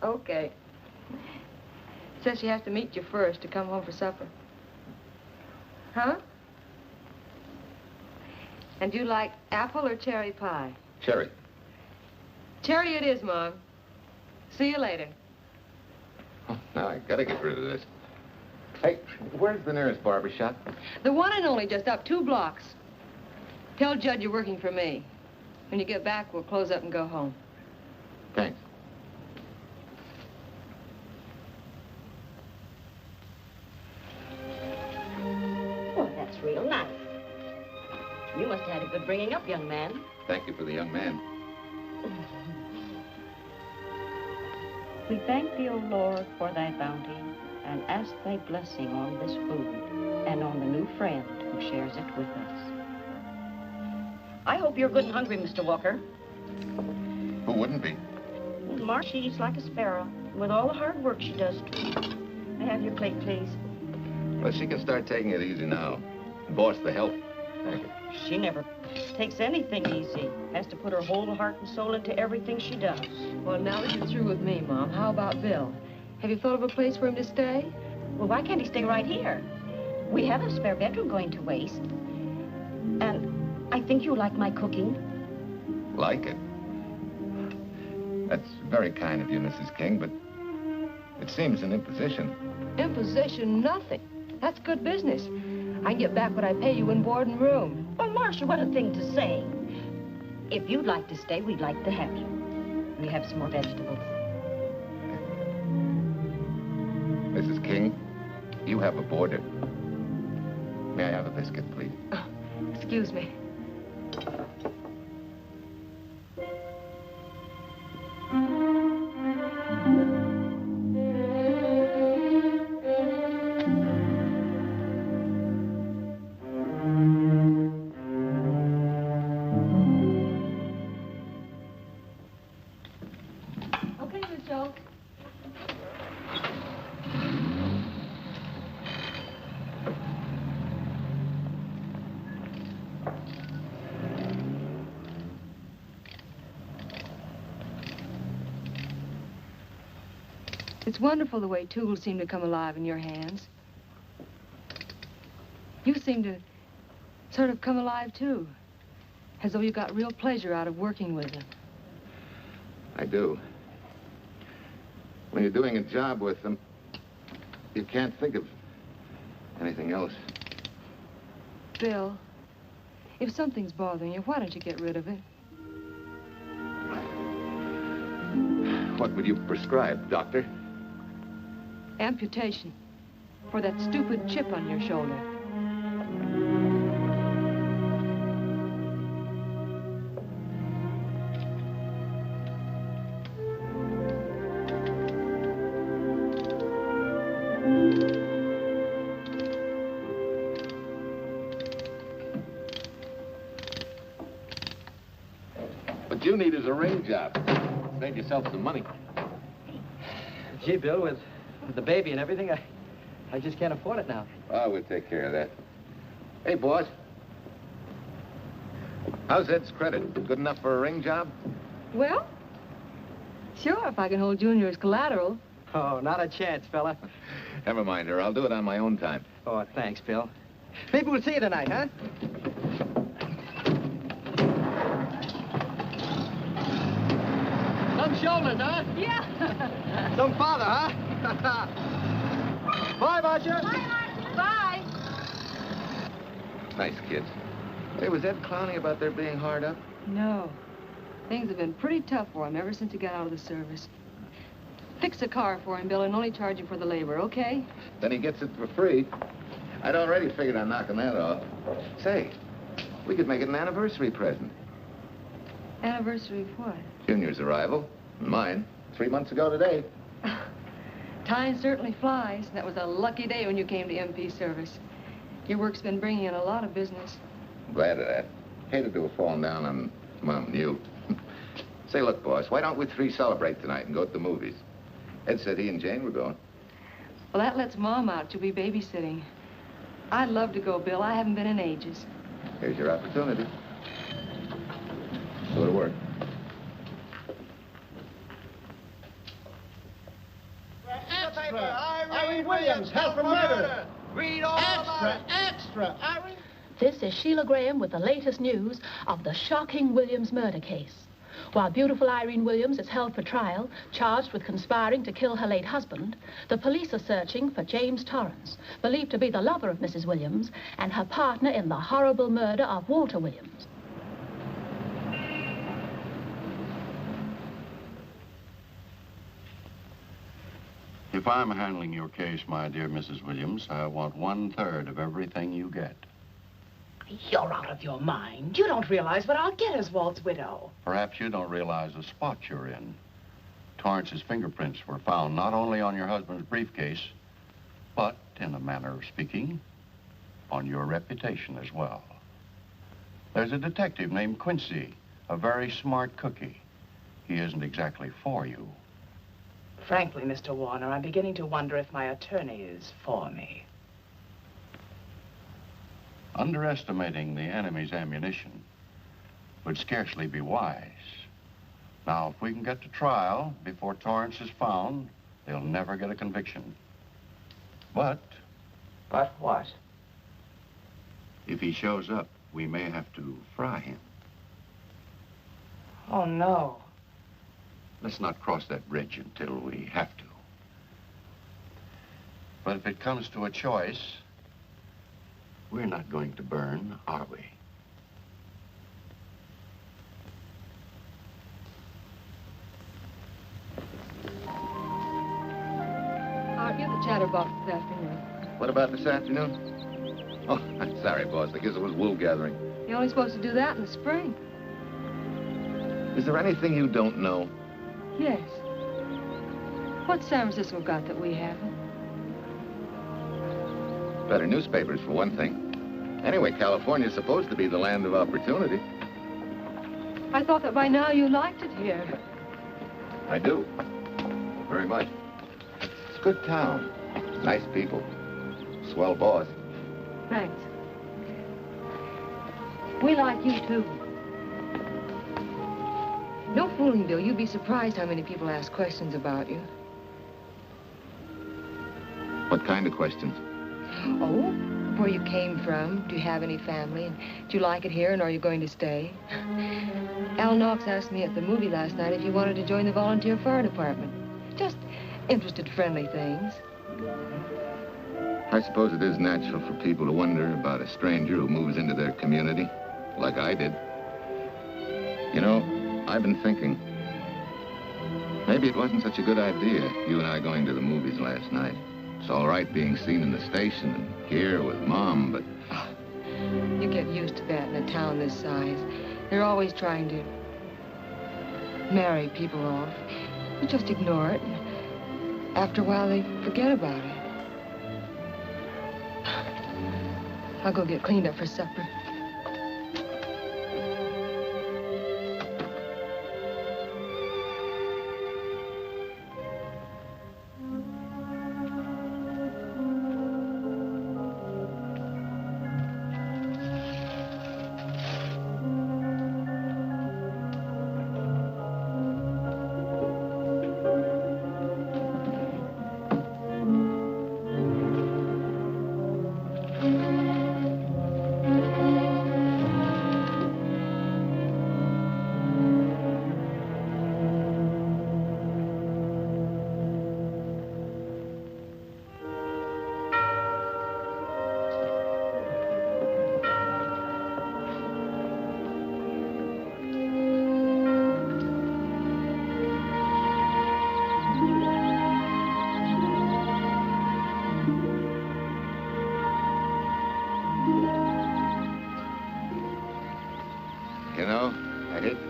Okay. Says she has to meet you first to come home for supper. Huh? And do you like apple or cherry pie? Cherry. Cherry it is, Mom. See you later. Oh, now I gotta get rid of this. Hey, where's the nearest barber shop? The one and only, just up 2 blocks. Tell Judd you're working for me. When you get back, we'll close up and go home. Thanks. Oh, that's real nice. You must have had a good bringing up, young man. Thank you for the young man. We thank thee, O Lord, for thy bounty, and ask thy blessing on this food and on the new friend who shares it with us. I hope you're good and hungry, Mr. Walker. Who wouldn't be? Mar, she eats like a sparrow, with all the hard work she does, too. May I have your plate, please? Well, she can start taking it easy now. Boss, the help. Thank you. She never takes anything easy. Has to put her whole heart and soul into everything she does. Well, now that you're through with me, Mom, how about Bill? Have you thought of a place for him to stay? Well, why can't he stay right here? We have a spare bedroom going to waste. And I think you like my cooking. Like it? That's very kind of you, Mrs. King, but it seems an imposition. Imposition, nothing. That's good business. I can get back what I pay you in board and room. Well, Marcia, what a thing to say. If you'd like to stay, we'd like to have you. We have some more vegetables. Mrs. King, you have a boarder. May I have a biscuit, please? Oh, excuse me. It's wonderful the way tools seem to come alive in your hands. You seem to sort of come alive, too. As though you got real pleasure out of working with them. I do. When you're doing a job with them, you can't think of anything else. Bill, if something's bothering you, why don't you get rid of it? What would you prescribe, doctor? Amputation. For that stupid chip on your shoulder. What you need is a ring job. Save yourself some money. Gee, Bill, with the baby and everything, I just can't afford it now. Oh, we'll take care of that. Hey, boss. How's Ed's credit? Good enough for a ring job? Well, sure, if I can hold Junior as collateral. Oh, not a chance, fella. Never mind her. I'll do it on my own time. Oh, thanks, Bill. Maybe we'll see you tonight, huh? Some shoulders, huh? Yeah. Some father, huh? Bye, Marcia. Bye, Marcia. Bye. Nice kids. Hey, was Ed clowning about their being hard up? No. Things have been pretty tough for him ever since he got out of the service. Fix a car for him, Bill, and only charge him for the labor, okay? Then he gets it for free. I'd already figured on knocking that off. Say, we could make it an anniversary present. Anniversary of what? Junior's arrival, and mine, 3 months ago today. Time certainly flies. That was a lucky day when you came to MP service. Your work's been bringing in a lot of business. I'm glad of that. Hated to have fallen down on Mom and you. Say, look, boss, why don't we three celebrate tonight and go to the movies? Ed said he and Jane were going. Well, that lets Mom out. She'll be babysitting. I'd love to go, Bill. I haven't been in ages. Here's your opportunity. Go to work. Extra! Irene Williams, held for murder! Read all about it! Extra! Irene... This is Sheila Graham with the latest news of the shocking Williams murder case. While beautiful Irene Williams is held for trial, charged with conspiring to kill her late husband, the police are searching for James Torrance, believed to be the lover of Mrs. Williams and her partner in the horrible murder of Walter Williams. If I'm handling your case, my dear Mrs. Williams, I want 1/3 of everything you get. You're out of your mind. You don't realize what I'll get as Walt's widow. Perhaps you don't realize the spot you're in. Torrance's fingerprints were found not only on your husband's briefcase, but, in a manner of speaking, on your reputation as well. There's a detective named Quincy, a very smart cookie. He isn't exactly for you. Frankly, Mr. Warner, I'm beginning to wonder if my attorney is for me. Underestimating the enemy's ammunition would scarcely be wise. Now, if we can get to trial before Torrance is found, they'll never get a conviction. But... But what? If he shows up, we may have to fry him. Oh, no. Let's not cross that bridge until we have to. But if it comes to a choice, we're not going to burn, are we? Art, you're the chatterbox this afternoon. What about this afternoon? Oh, I'm sorry, boss. I guess it was wool gathering. You're only supposed to do that in the spring. Is there anything you don't know? Yes. What's San Francisco got that we haven't? Better newspapers, for one thing. Anyway, California's supposed to be the land of opportunity. I thought that by now you liked it here. I do. Very much. It's a good town. Nice people. Swell boss. Thanks. We like you, too. No fooling, Bill. You'd be surprised how many people ask questions about you. What kind of questions? Oh, where you came from, do you have any family, and do you like it here, and are you going to stay? Al Knox asked me at the movie last night if you wanted to join the volunteer fire department. Just interested, friendly things. I suppose it is natural for people to wonder about a stranger who moves into their community, like I did. You know, I've been thinking, maybe it wasn't such a good idea, you and I going to the movies last night. It's all right being seen in the station and here with Mom, but... You get used to that in a town this size. They're always trying to marry people off. You just ignore it, and after a while they forget about it. I'll go get cleaned up for supper.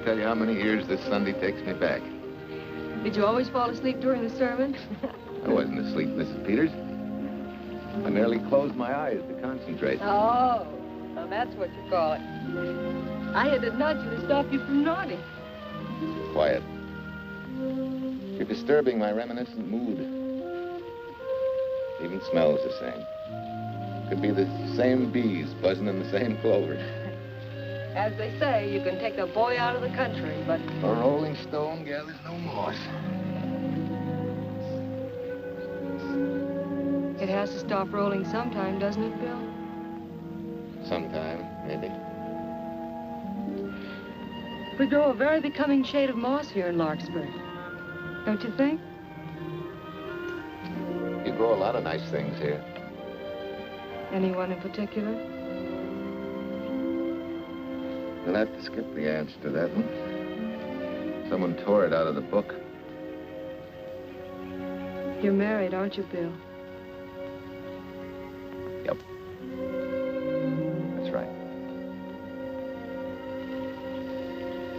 Tell you how many years this Sunday takes me back. Did you always fall asleep during the sermon? I wasn't asleep, Mrs. Peters. I merely closed my eyes to concentrate. Oh, well, that's what you call it. I had to nudge you to stop you from nodding. Quiet. You're disturbing my reminiscent mood. Even smells the same. Could be the same bees buzzing in the same clover. As they say, you can take the boy out of the country, but... A rolling stone gathers no moss. It has to stop rolling sometime, doesn't it, Bill? Sometime, maybe. We grow a very becoming shade of moss here in Larkspur. Don't you think? You grow a lot of nice things here. Anyone in particular? You'll have to skip the answer to that one. Someone tore it out of the book. You're married, aren't you, Bill? Yep. That's right.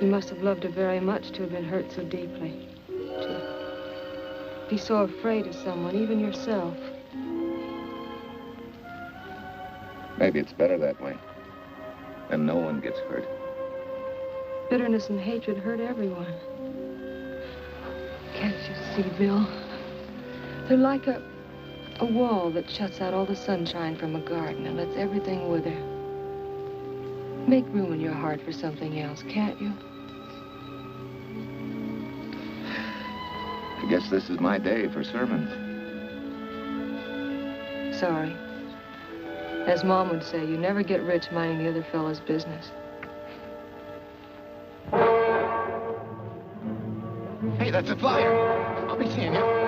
You must have loved her very much to have been hurt so deeply. To be so afraid of someone, even yourself. Maybe it's better that way. Then no one gets hurt. Bitterness and hatred hurt everyone. Can't you see, Bill? They're like a wall that shuts out all the sunshine from a garden and lets everything wither. Make room in your heart for something else, can't you? I guess this is my day for sermons. Sorry. As Mom would say, you never get rich minding the other fellow's business. Hey, that's a flyer. I'll be seeing you.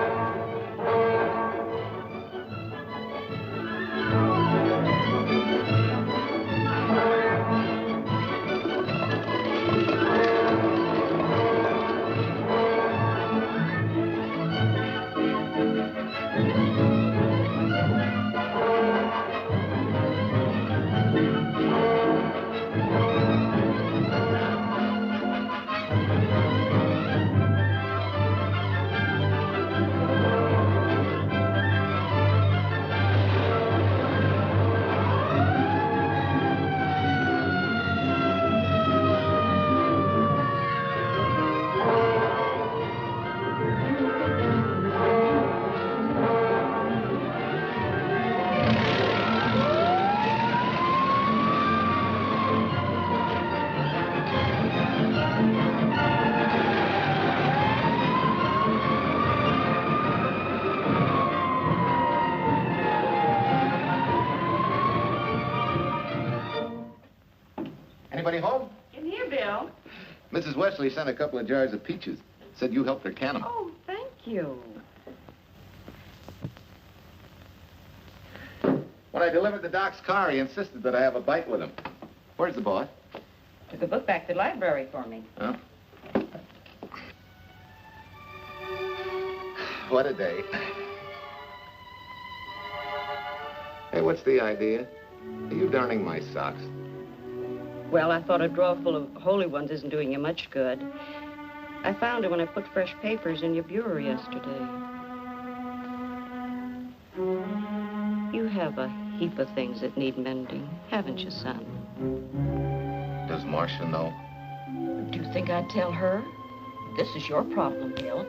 Anybody home? In here, Bill. Mrs. Wesley sent a couple of jars of peaches. Said you helped her can them. Oh, thank you. When I delivered the doc's car, he insisted that I have a bite with him. Where's the boss? Took a book back to the library for me. Huh? What a day. Hey, what's the idea? Are you darning my socks? Well, I thought a drawer full of holy ones isn't doing you much good. I found it when I put fresh papers in your bureau yesterday. You have a heap of things that need mending, haven't you, son? Does Marcia know? Do you think I'd tell her? This is your problem, Bill.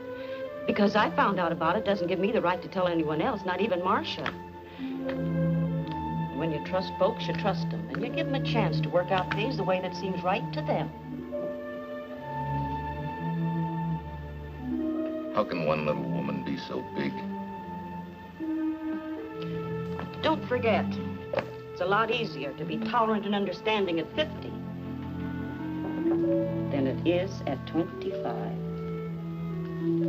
Because I found out about it doesn't give me the right to tell anyone else, not even Marcia. When you trust folks, you trust them, and you give them a chance to work out things the way that seems right to them. How can one little woman be so big? Don't forget, it's a lot easier to be tolerant and understanding at 50 than it is at 25.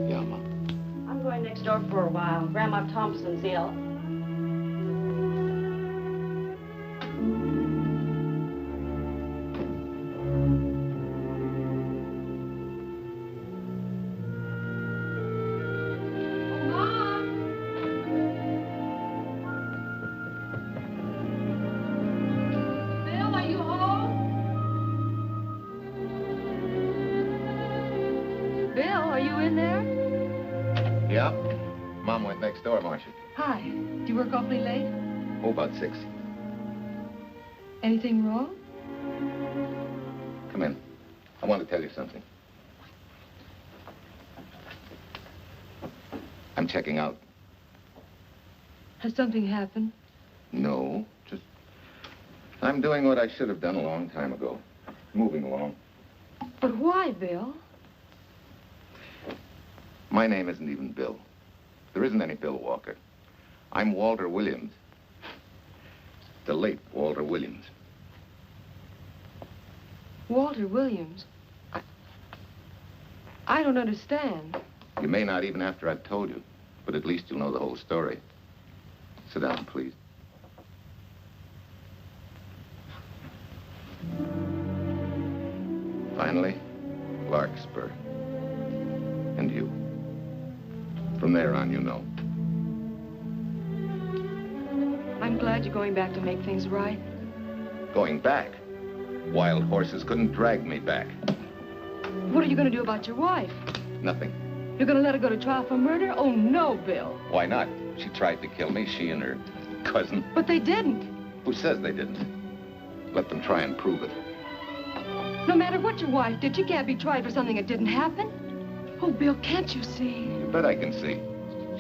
Yeah, Mom. I'm going next door for a while. Grandma Thompson's ill. Next door, Marcia. Hi. Do you work awfully late? Oh, about 6. Anything wrong? Come in. I want to tell you something. I'm checking out. Has something happened? No, just... I'm doing what I should have done a long time ago. Moving along. But why, Bill? My name isn't even Bill. There isn't any Bill Walker. I'm Walter Williams. The late Walter Williams. Walter Williams? I don't understand. You may not even after I've told you, but at least you'll know the whole story. Sit down, please. Finally, Larkspur. And you. From there on, you know. I'm glad you're going back to make things right. Going back? Wild horses couldn't drag me back. What are you going to do about your wife? Nothing. You're going to let her go to trial for murder? Oh, no, Bill. Why not? She tried to kill me, she and her cousin. But they didn't. Who says they didn't? Let them try and prove it. No matter what your wife did, she can't be tried for something that didn't happen. Oh, Bill, can't you see? You bet I can see.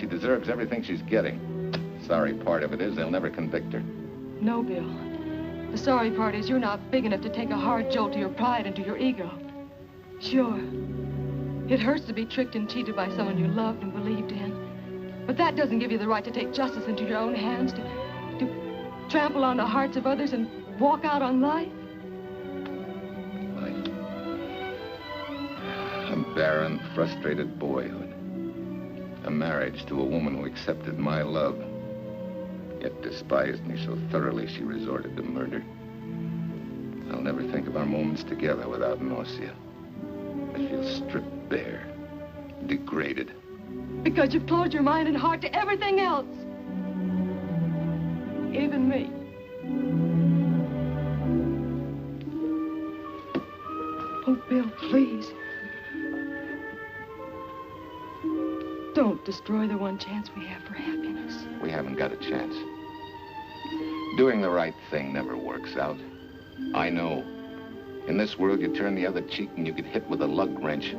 She deserves everything she's getting. Sorry part of it is they'll never convict her. No, Bill. The sorry part is you're not big enough to take a hard jolt to your pride and to your ego. Sure. It hurts to be tricked and cheated by someone you loved and believed in. But that doesn't give you the right to take justice into your own hands, to trample on the hearts of others and walk out on life. A barren, frustrated boyhood. A marriage to a woman who accepted my love, yet despised me so thoroughly she resorted to murder. I'll never think of our moments together without nausea. I feel stripped bare, degraded. Because you've closed your mind and heart to everything else. Even me. Oh, Bill, please. Don't destroy the one chance we have for happiness. We haven't got a chance. Doing the right thing never works out. I know. In this world, you turn the other cheek and you get hit with a lug wrench.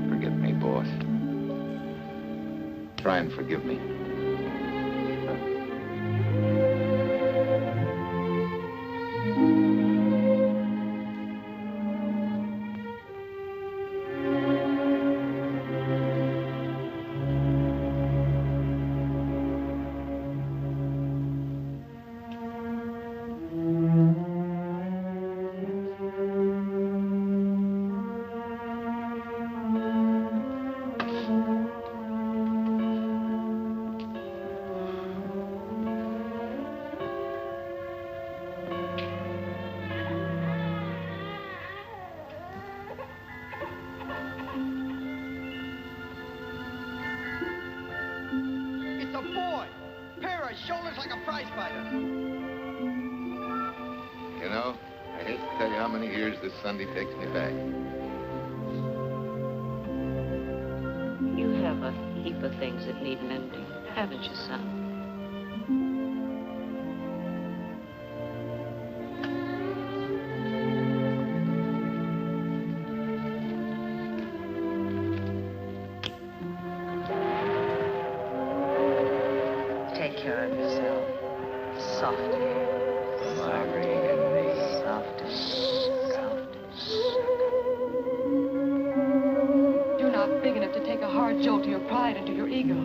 Forget me, boss. Try and forgive me. Shoulders like a prize fighter. You know, I hate to tell you how many years this Sunday takes me back. You have a heap of things that need mending, haven't you, son? Take care of yourself. Softly. Irene and me. You're not big enough to take a hard jolt to your pride and to your ego.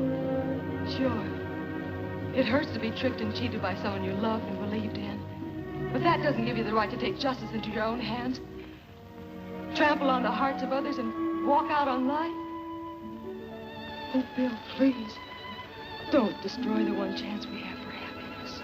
Sure. It hurts to be tricked and cheated by someone you loved and believed in. But that doesn't give you the right to take justice into your own hands. Trample on the hearts of others and walk out on life. Oh, Bill, please. Don't destroy the one chance we have for happiness.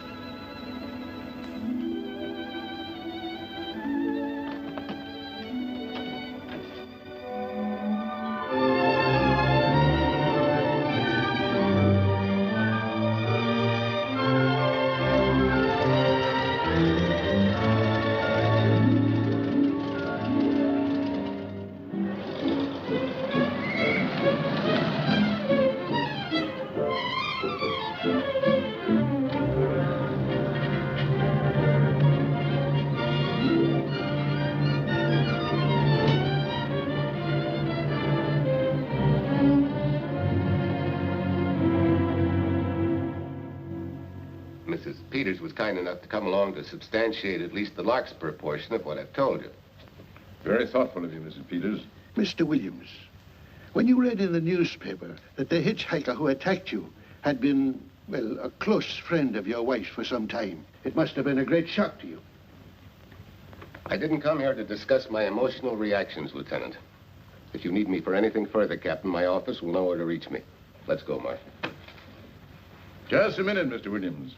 Mrs. Peters was kind enough to come along to substantiate at least the Larkspur portion of what I've told you. Very thoughtful of you, Mrs. Peters. Mr. Williams, when you read in the newspaper that the hitchhiker who attacked you had been, well, a close friend of your wife's for some time, it must have been a great shock to you. I didn't come here to discuss my emotional reactions, Lieutenant. If you need me for anything further, Captain, my office will know where to reach me. Let's go, Mark. Just a minute, Mr. Williams.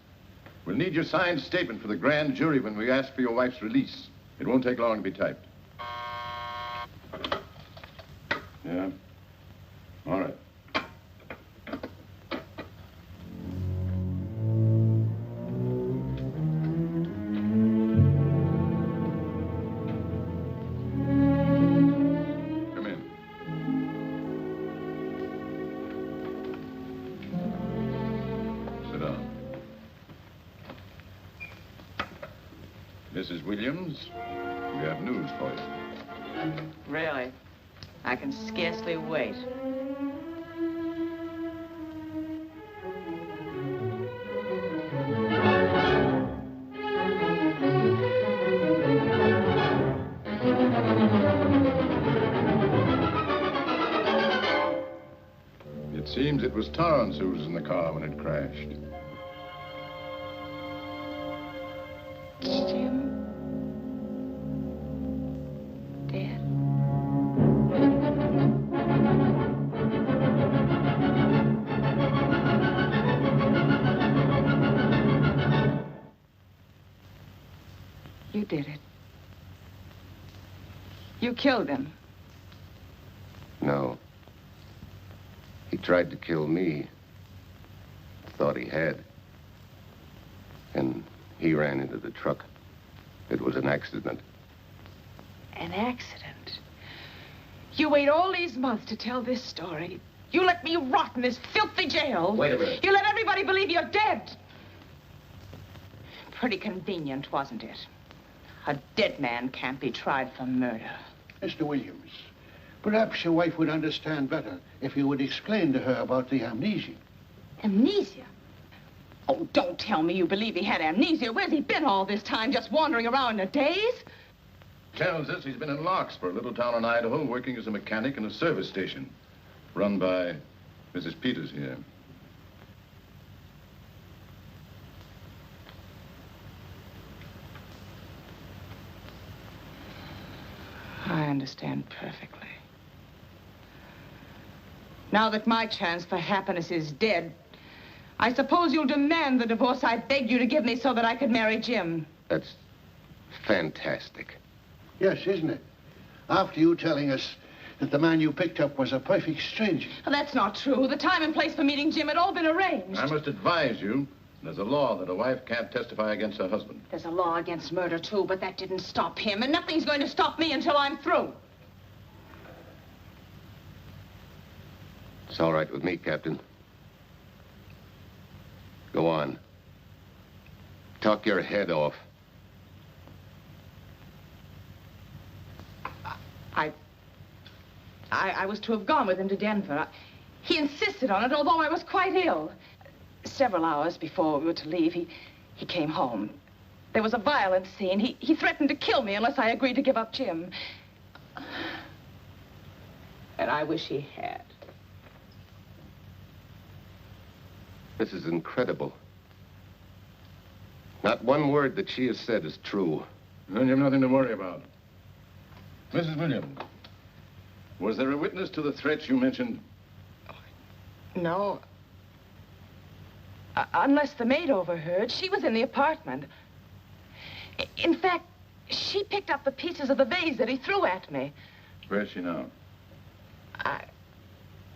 We'll need your signed statement for the grand jury when we ask for your wife's release. It won't take long to be typed. Yeah? All right. Come in. Sit down. Mrs. Williams, we have news for you. Really? I can scarcely wait. It seems it was Torrance who was in the car when it crashed. Jim? Dead? You did it. You killed him. No. He tried to kill me. Thought he had. And he ran into the truck. It was an accident. An accident? You wait all these months to tell this story. You let me rot in this filthy jail. Wait a minute. You let everybody believe you're dead. Pretty convenient, wasn't it? A dead man can't be tried for murder. Mr. Williams, perhaps your wife would understand better if you would explain to her about the amnesia. Amnesia? Oh, don't tell me you believe he had amnesia. Where's he been all this time, just wandering around in a daze? Tells us he's been in Larkspur, a little town in Idaho, working as a mechanic in a service station. Run by Mrs. Peters here. I understand perfectly. Now that my chance for happiness is dead, I suppose you'll demand the divorce I begged you to give me so that I could marry Jim. That's fantastic. Yes, isn't it? After you telling us that the man you picked up was a perfect stranger. Well, that's not true. The time and place for meeting Jim had all been arranged. I must advise you, there's a law that a wife can't testify against her husband. There's a law against murder, too, but that didn't stop him, and nothing's going to stop me until I'm through. It's all right with me, Captain. Go on. Talk your head off. I was to have gone with him to Denver. He insisted on it, although I was quite ill. Several hours before we were to leave, he came home. There was a violent scene. He threatened to kill me unless I agreed to give up Jim. And I wish he had. This is incredible. Not one word that she has said is true. Then you have nothing to worry about. Mrs. Williams, was there a witness to the threats you mentioned? No. Unless the maid overheard. She was in the apartment. In fact, she picked up the pieces of the vase that he threw at me. Where's she now?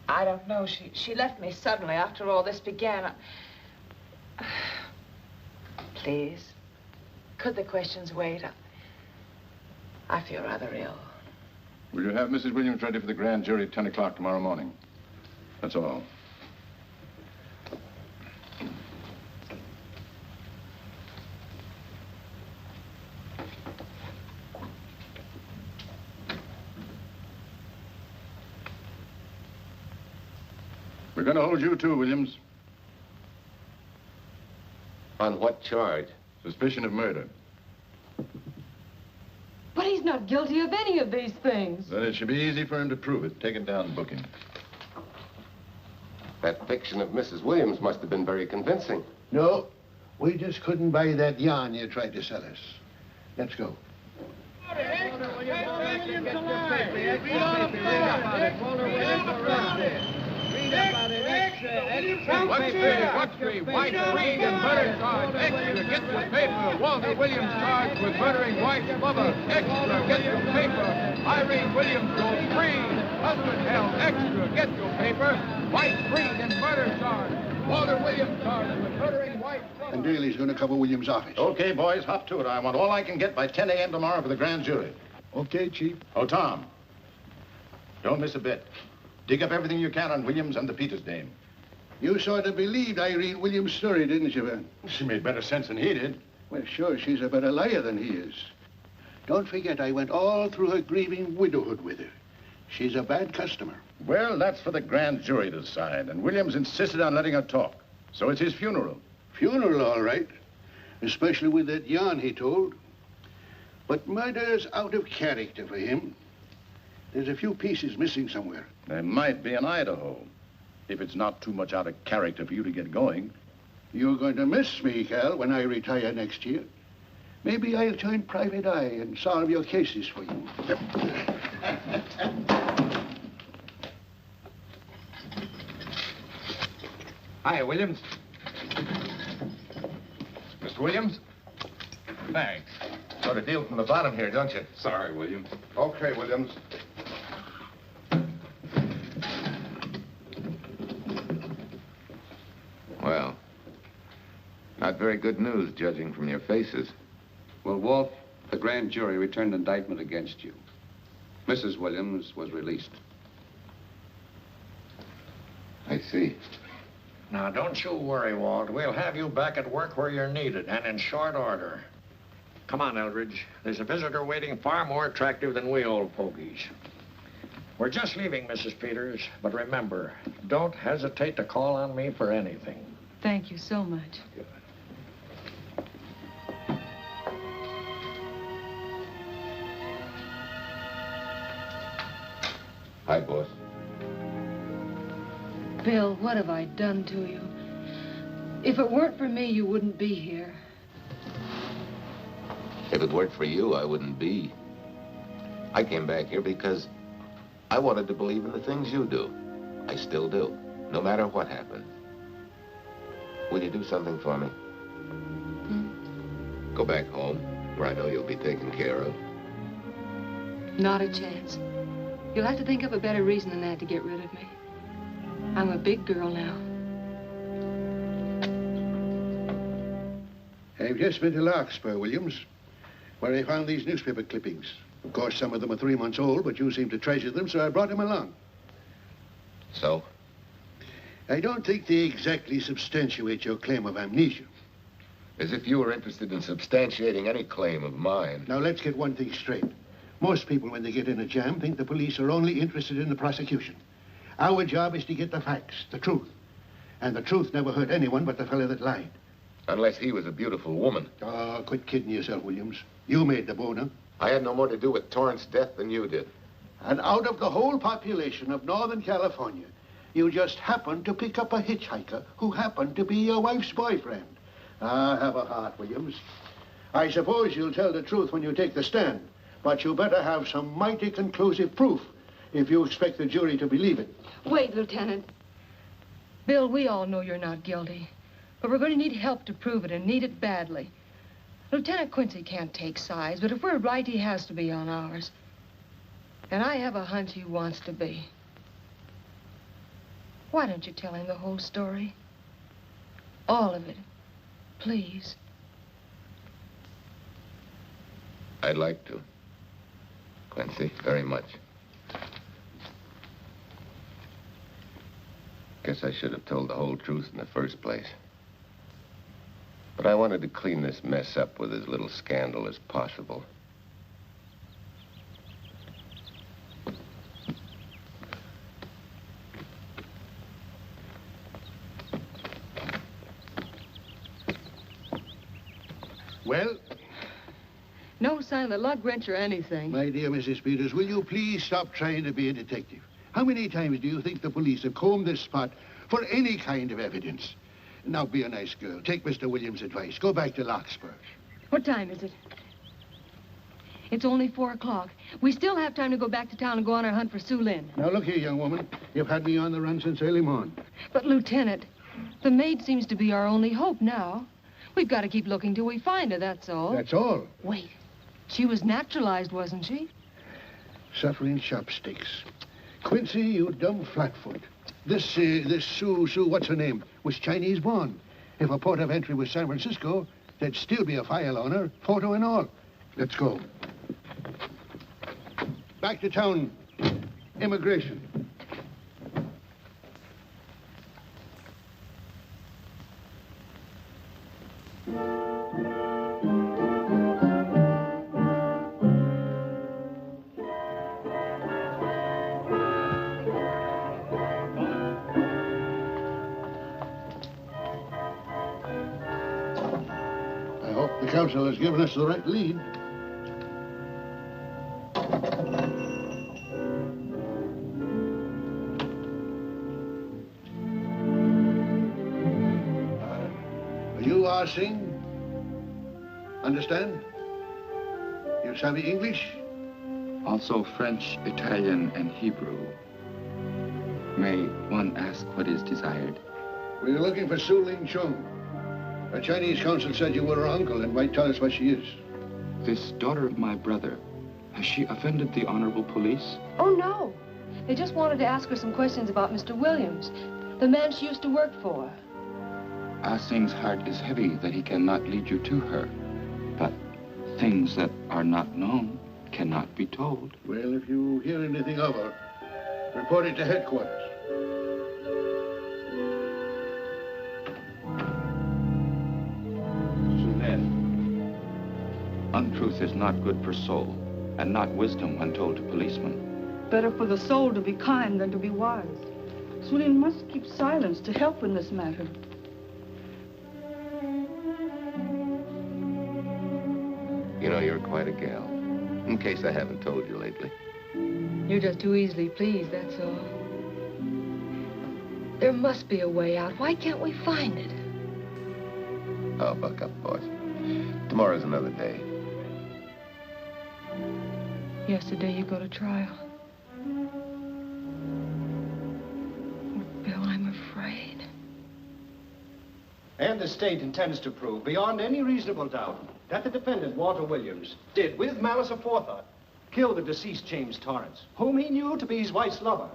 I don't know. She left me suddenly after all this began. Please, could the questions wait? I feel rather ill. Will you have Mrs. Williams ready for the grand jury at 10 o'clock tomorrow morning? That's all. We're going to hold you too, Williams. On what charge? Suspicion of murder. But he's not guilty of any of these things. Then it should be easy for him to prove it. Take it down and book him. That fiction of Mrs. Williams must have been very convincing. No, we just couldn't buy that yarn you tried to sell us. Let's go. What's three? White, freed, and murder charge. Extra, get your paper. Walter Williams charged with murdering wife's lover. Extra, get your paper. Irene Williams goes free. Husband held. Extra, get your paper. White, freed, and murder charge. Walter Williams charged with murdering wife's lover. And Daly's going to cover Williams' office. Okay, boys, hop to it. I want all I can get by 10 a.m. tomorrow for the grand jury. Okay, Chief. Oh, Tom, don't miss a bit. Dig up everything you can on Williams and the Peters dame. You sort of believed Irene Williams' story, didn't you, Ben? She made better sense than he did. Well, sure, she's a better liar than he is. Don't forget, I went all through her grieving widowhood with her. She's a bad customer. Well, that's for the grand jury to decide, and Williams insisted on letting her talk. So it's his funeral. Funeral, all right. Especially with that yarn he told. But murder's out of character for him. There's a few pieces missing somewhere. There might be in Idaho, if it's not too much out of character for you to get going. You're going to miss me, Cal, when I retire next year. Maybe I'll join Private Eye and solve your cases for you. Hi, Williams. Mr. Williams? Thanks. Got a deal from the bottom here, don't you? Sorry, Williams. Okay, Williams. Well, not very good news, judging from your faces. Well, Walt, the grand jury returned indictment against you. Mrs. Williams was released. I see. Now, don't you worry, Walt. We'll have you back at work where you're needed, and in short order. Come on, Eldridge. There's a visitor waiting far more attractive than we old fogies. We're just leaving, Mrs. Peters, but remember, don't hesitate to call on me for anything. Thank you so much. Hi, boss. Bill, what have I done to you? If it weren't for me, you wouldn't be here. If it weren't for you, I wouldn't be. I came back here because I wanted to believe in the things you do. I still do, no matter what happened. Will you do something for me? Go back home, where I know you'll be taken care of. Not a chance. You'll have to think up a better reason than that to get rid of me. I'm a big girl now. I've just been to Larkspur, Williams, where I found these newspaper clippings. Of course, some of them are 3 months old, but you seem to treasure them, so I brought them along. So? I don't think they exactly substantiate your claim of amnesia. As if you were interested in substantiating any claim of mine. Now, let's get one thing straight. Most people, when they get in a jam, think the police are only interested in the prosecution. Our job is to get the facts, the truth. And the truth never hurt anyone but the fella that lied. Unless he was a beautiful woman. Oh, quit kidding yourself, Williams. You made the boner. I had no more to do with Torrance's death than you did. And out of the whole population of Northern California, you just happened to pick up a hitchhiker who happened to be your wife's boyfriend. Ah, have a heart, Williams. I suppose you'll tell the truth when you take the stand, but you better have some mighty conclusive proof if you expect the jury to believe it. Wait, Lieutenant. Bill, we all know you're not guilty, but we're going to need help to prove it, and need it badly. Lieutenant Quincy can't take sides, but if we're right, he has to be on ours. And I have a hunch he wants to be. Why don't you tell him the whole story? All of it. Please. I'd like to. Quincy, very much. Guess I should have told the whole truth in the first place. But I wanted to clean this mess up with as little scandal as possible. Well? No sign of the lug wrench or anything. My dear Mrs. Peters, will you please stop trying to be a detective? How many times do you think the police have combed this spot for any kind of evidence? Now, be a nice girl. Take Mr. Williams' advice. Go back to Larkspur. What time is it? It's only 4 o'clock. We still have time to go back to town and go on our hunt for Sue Lynn. Now, look here, young woman. You've had me on the run since early morning. But, Lieutenant, the maid seems to be our only hope now. We've got to keep looking till we find her, that's all. That's all? Wait. She was naturalized, wasn't she? Suffering chopsticks. Quincy, you dumb flatfoot. This Sue, what's her name, was Chinese born. If a port of entry was San Francisco, there'd still be a file on her, photo and all. Let's go. Back to town. Immigration. counsel has given us the right lead. You are Singh? Understand? You savvy English? Also French, Italian, and Hebrew. May one ask what is desired? We're looking for Su Ling Chung. A Chinese consul said you were her uncle and might tell us what she is. This daughter of my brother, has she offended the honorable police? Oh, no. They just wanted to ask her some questions about Mr. Williams, the man she used to work for. Ah Singh's heart is heavy that he cannot lead you to her. But things that are not known cannot be told. Well, if you hear anything of her, report it to headquarters. Untruth is not good for soul, and not wisdom when told to policemen. Better for the soul to be kind than to be wise. Sulin must keep silence to help in this matter. You know, you're quite a gal. In case I haven't told you lately. You're just too easily pleased, that's all. There must be a way out. Why can't we find it? Oh, buck up, boys. Tomorrow's another day. Yesterday you go to trial. Oh, Bill, I'm afraid. And the state intends to prove, beyond any reasonable doubt, that the defendant, Walter Williams, did, with malice aforethought, kill the deceased James Torrance, whom he knew to be his wife's lover.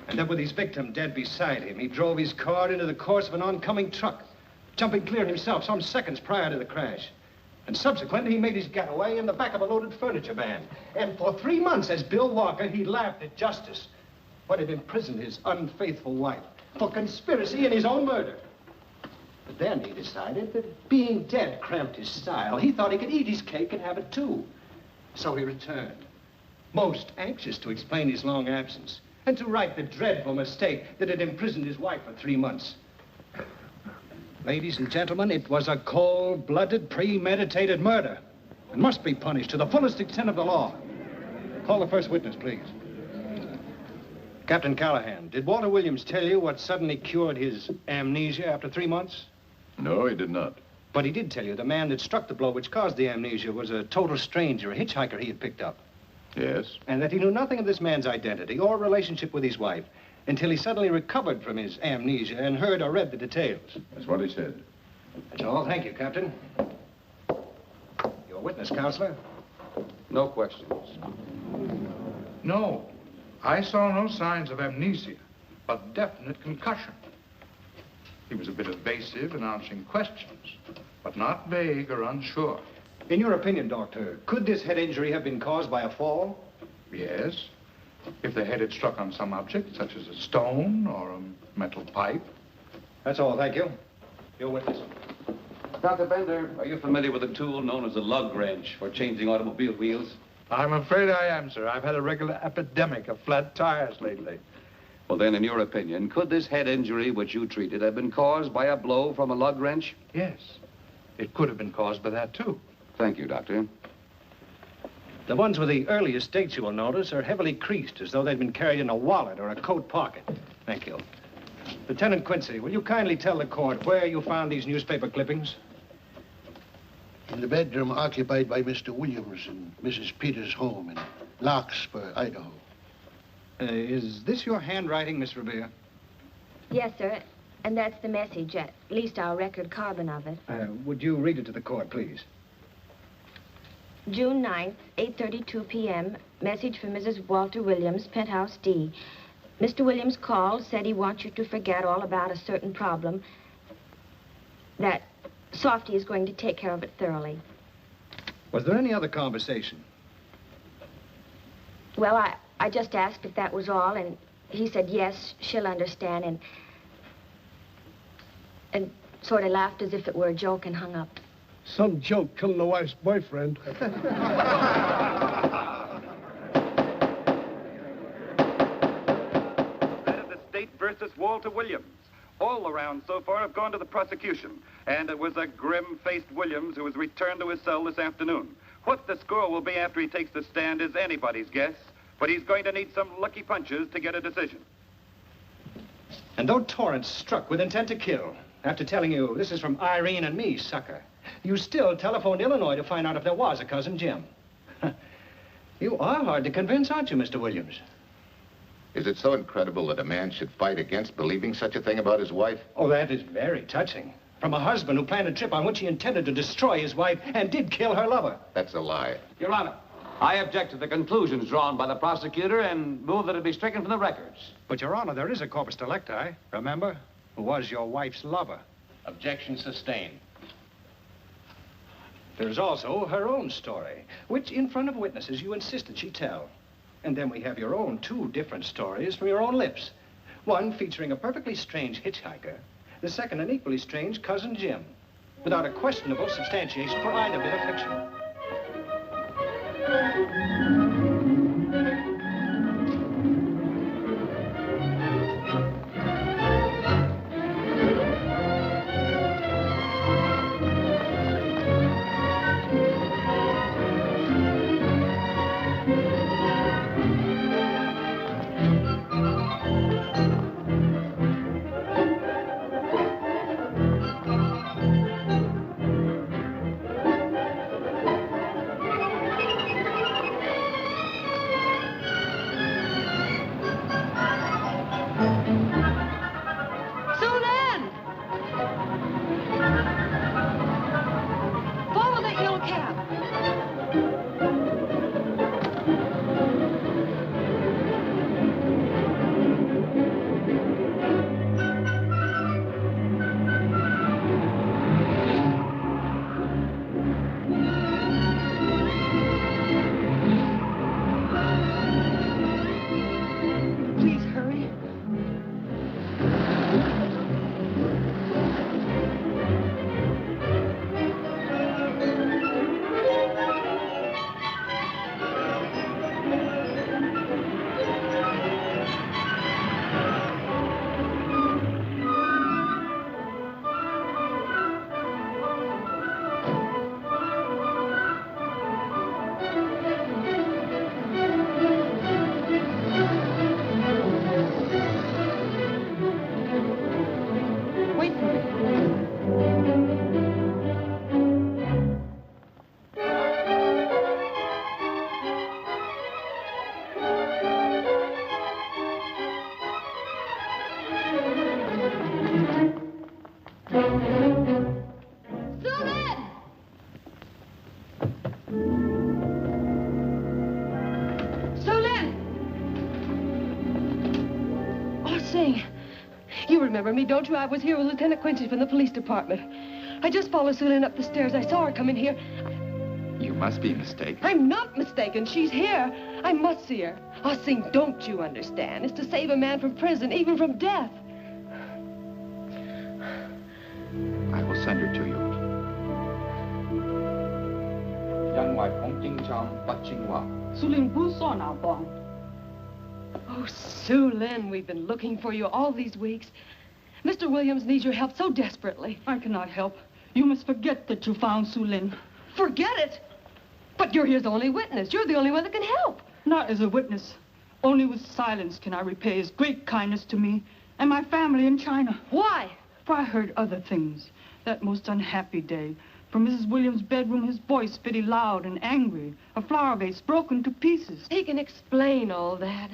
And that with his victim dead beside him, he drove his car into the course of an oncoming truck, jumping clear himself some seconds prior to the crash. And subsequently, he made his getaway in the back of a loaded furniture van. And for 3 months, as Bill Walker, he laughed at justice, but had imprisoned his unfaithful wife for conspiracy in his own murder. But then he decided that being dead cramped his style. He thought he could eat his cake and have it too. So he returned, most anxious to explain his long absence and to right the dreadful mistake that had imprisoned his wife for 3 months. Ladies and gentlemen, it was a cold-blooded, premeditated murder and must be punished to the fullest extent of the law. Call the first witness, please. Captain Callahan, did Walter Williams tell you what suddenly cured his amnesia after 3 months? No, he did not. But he did tell you the man that struck the blow which caused the amnesia was a total stranger, a hitchhiker he had picked up. Yes? And that he knew nothing of this man's identity or relationship with his wife until he suddenly recovered from his amnesia and heard or read the details. That's what he said. That's all. Thank you, Captain. Your witness, Counselor. No questions. No. I saw no signs of amnesia, but definite concussion. He was a bit evasive in answering questions, but not vague or unsure. In your opinion, Doctor, could this head injury have been caused by a fall? Yes. If the head had struck on some object, such as a stone or a metal pipe. That's all, thank you. Your witness. Dr. Bender, are you familiar with a tool known as a lug wrench for changing automobile wheels? I'm afraid I am, sir. I've had a regular epidemic of flat tires lately. Well, then, in your opinion, could this head injury which you treated have been caused by a blow from a lug wrench? Yes. It could have been caused by that, too. Thank you, Doctor. The ones with the earliest dates, you will notice, are heavily creased, as though they'd been carried in a wallet or a coat pocket. Thank you. Lieutenant Quincy, will you kindly tell the court where you found these newspaper clippings? In the bedroom occupied by Mr. Williams in Mrs. Peters' home in Larkspur, Idaho. Is this your handwriting, Miss Revere? Yes, sir. And that's the message, at least our record carbon of it. Would you read it to the court, please? June 9th, 8:32 p.m. Message from Mrs. Walter Williams, Penthouse D. Mr. Williams called, said he wants you to forget all about a certain problem, that Softy is going to take care of it thoroughly. Was there any other conversation? Well, I just asked if that was all, and he said, yes, she'll understand, and sort of laughed as if it were a joke and hung up. Some joke killing the wife's boyfriend. That is the state versus Walter Williams. All the rounds so far have gone to the prosecution. And it was a grim-faced Williams who was returned to his cell this afternoon. What the score will be after he takes the stand is anybody's guess, but he's going to need some lucky punches to get a decision. And though Torrance struck with intent to kill, after telling you this is from Irene and me, sucker, you still telephoned Illinois to find out if there was a cousin Jim. You are hard to convince, aren't you, Mr. Williams? Is it so incredible that a man should fight against believing such a thing about his wife? Oh, that is very touching. From a husband who planned a trip on which he intended to destroy his wife and did kill her lover. That's a lie. Your Honor, I object to the conclusions drawn by the prosecutor and move that it be stricken from the records. But, Your Honor, there is a corpus delicti, remember, who was your wife's lover. Objection sustained. There's also her own story, which in front of witnesses you insisted she tell. And then we have your own two different stories from your own lips. One featuring a perfectly strange hitchhiker, the second an equally strange cousin Jim, without a questionable substantiation for either bit of fiction. You remember me, don't you? I was here with Lieutenant Quincy from the police department. I just followed Sue Lynn up the stairs. I saw her come in here. You must be mistaken. I'm not mistaken. She's here. I must see her. Ah, Sing, don't you understand? It's to save a man from prison, even from death. I will send her to you. Oh, Sue Lynn, we've been looking for you all these weeks. Mr. Williams needs your help so desperately. I cannot help. You must forget that you found Sue Lynn. Forget it? But you're his only witness. You're the only one that can help. Not as a witness. Only with silence can I repay his great kindness to me and my family in China. Why? For I heard other things. That most unhappy day. From Mrs. Williams' bedroom, his voice very loud and angry. A flower vase broken to pieces. He can explain all that.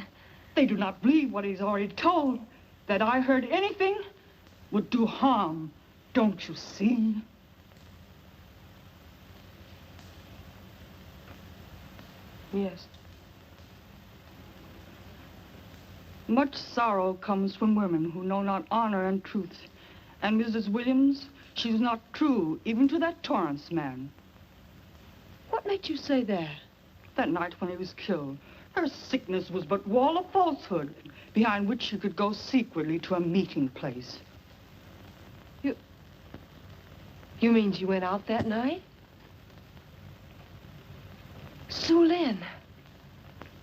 They do not believe what he's already told. That I heard anything would do harm. Don't you see? Yes. Much sorrow comes from women who know not honor and truth. And Mrs. Williams, she was not true, even to that Torrance man. What made you say that? That night when he was killed. Her sickness was but wall of falsehood, behind which she could go secretly to a meeting place. You mean she went out that night? Sue Lynn,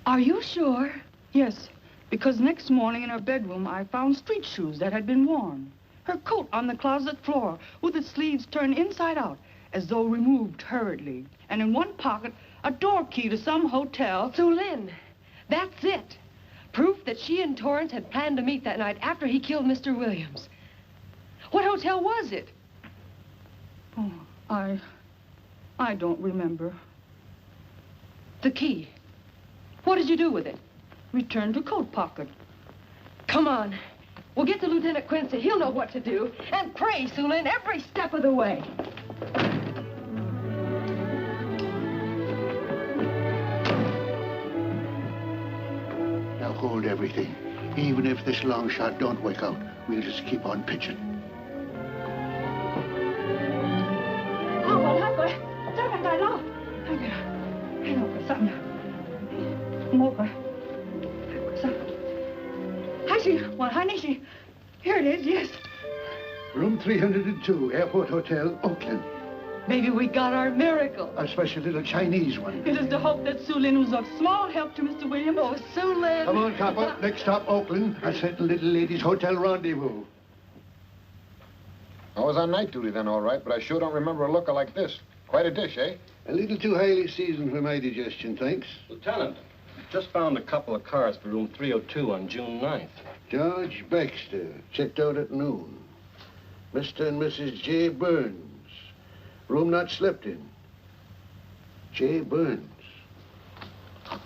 are you sure? Yes, because next morning in her bedroom, I found street shoes that had been worn. Her coat on the closet floor with its sleeves turned inside out, as though removed hurriedly. And in one pocket, a door key to some hotel. Sue Lynn, that's it. Proof that she and Torrance had planned to meet that night after he killed Mr. Williams. What hotel was it? Oh, I don't remember. The key. What did you do with it? Returned to coat pocket. Come on. We'll get to Lieutenant Quincy. He'll know what to do. And pray, Sue Lynn, every step of the way. Now hold everything. Even if this long shot don't work out, we'll just keep on pitching. Here it is, yes. Room 302, Airport Hotel, Oakland. Maybe we got our miracle. A special little Chinese one. It is to hope that Sue Lynn was of small help to Mr. Williams. Oh, Sue Lynn. Come on, copper. Next stop, Oakland. A certain little lady's hotel rendezvous. I was on night duty then, all right, but I sure don't remember a looker like this. Quite a dish, eh? A little too highly seasoned for my digestion, thanks. Lieutenant, just found a couple of cars for room 302 on June 9th. George Baxter, checked out at noon. Mr. and Mrs. J. Burns. Room not slept in. J. Burns.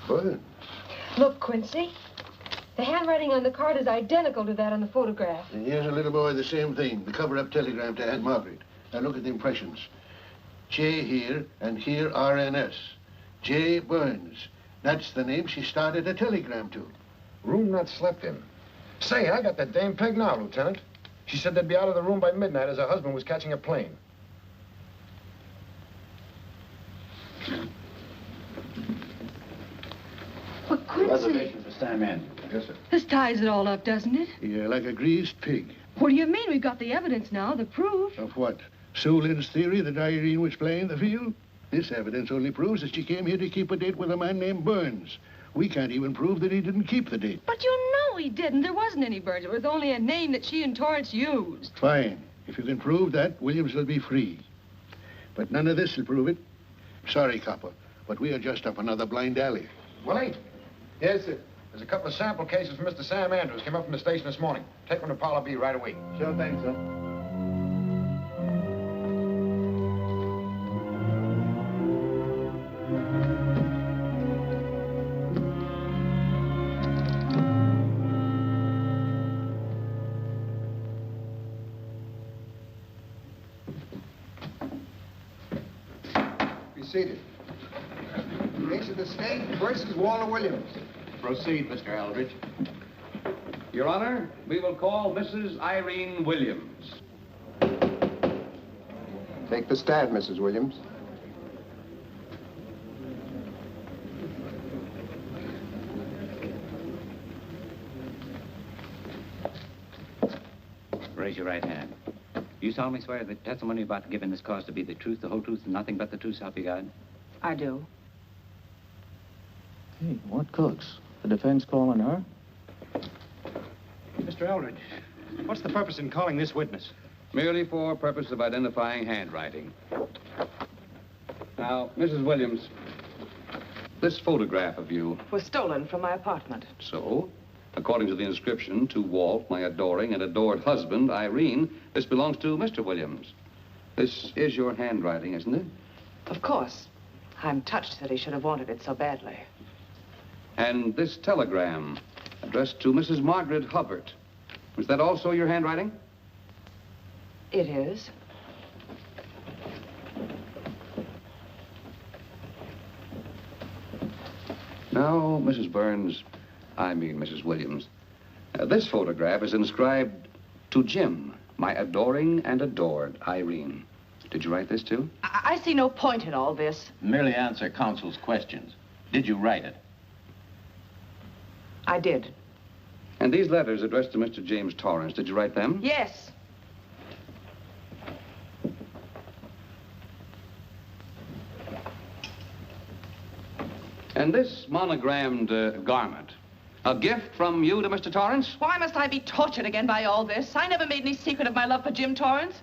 Burns. Look, Quincy. The handwriting on the card is identical to that on the photograph. And here's a little boy, the same thing. The cover-up telegram to Aunt Margaret. Now look at the impressions. J here, and here RNS. J. Burns. That's the name she started a telegram to. Room not slept in. Say, I got that dame pegged now, Lieutenant. She said they'd be out of the room by midnight as her husband was catching a plane. But Quincy... Reservation for Sam Andrews. Yes, sir. This ties it all up, doesn't it? Yeah, like a greased pig. What do you mean? We've got the evidence now, the proof. Of what? Sue Lynn's theory that Irene was playing the field? This evidence only proves that she came here to keep a date with a man named Burns. We can't even prove that he didn't keep the date. But you know he didn't. There wasn't any Burns. It was only a name that she and Torrance used. Fine. If you can prove that, Williams will be free. But none of this will prove it. Sorry, copper, but we are just up another blind alley. Willie? Yes, sir. There's a couple of sample cases from Mr. Sam Andrews. Came up from the station this morning. Take one to Parlor B right away. Sure thing, sir. Seated. Case of the state versus Walter Williams. Proceed, Mr. Aldrich. Your Honor, we will call Mrs. Irene Williams. Take the stand, Mrs. Williams. Raise your right hand. You solemnly swear that testimony you're about to give in this cause to be the truth, the whole truth, and nothing but the truth, so help you God? I do. Hey, what cooks? The defense calling her? Mr. Eldridge, what's the purpose in calling this witness? Merely for purpose of identifying handwriting. Now, Mrs. Williams, this photograph of you... Was stolen from my apartment. So, according to the inscription, to Walt, my adoring and adored husband, Irene, this belongs to Mr. Williams. This is your handwriting, isn't it? Of course. I'm touched that he should have wanted it so badly. And this telegram, addressed to Mrs. Margaret Hubbard, was that also your handwriting? It is. Now, Mrs. Burns, I mean Mrs. Williams, this photograph is inscribed to Jim, my adoring and adored Irene. Did you write this, too? I see no point in all this. Merely answer counsel's questions. Did you write it? I did. And these letters addressed to Mr. James Torrance, did you write them? Yes. And this monogrammed garment, A gift from you to Mr. Torrance? Why must I be tortured again by all this? I never made any secret of my love for Jim Torrance.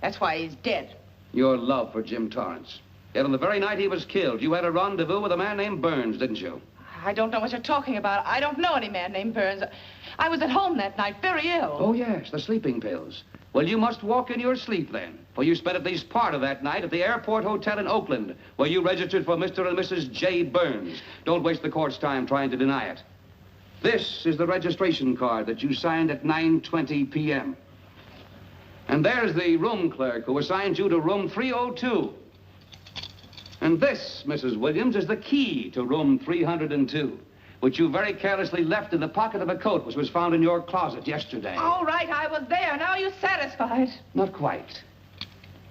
That's why he's dead. Your love for Jim Torrance. Yet on the very night he was killed, you had a rendezvous with a man named Burns, didn't you? I don't know what you're talking about. I don't know any man named Burns. I was at home that night, very ill. Oh, yes, the sleeping pills. Well, you must walk in your sleep then, for you spent at least part of that night at the Airport Hotel in Oakland, where you registered for Mr. and Mrs. J. Burns. Don't waste the court's time trying to deny it. This is the registration card that you signed at 9:20 p.m. And there's the room clerk who assigned you to room 302. And this, Mrs. Williams, is the key to room 302, which you very carelessly left in the pocket of a coat which was found in your closet yesterday. All right, I was there. Now you're satisfied. Not quite.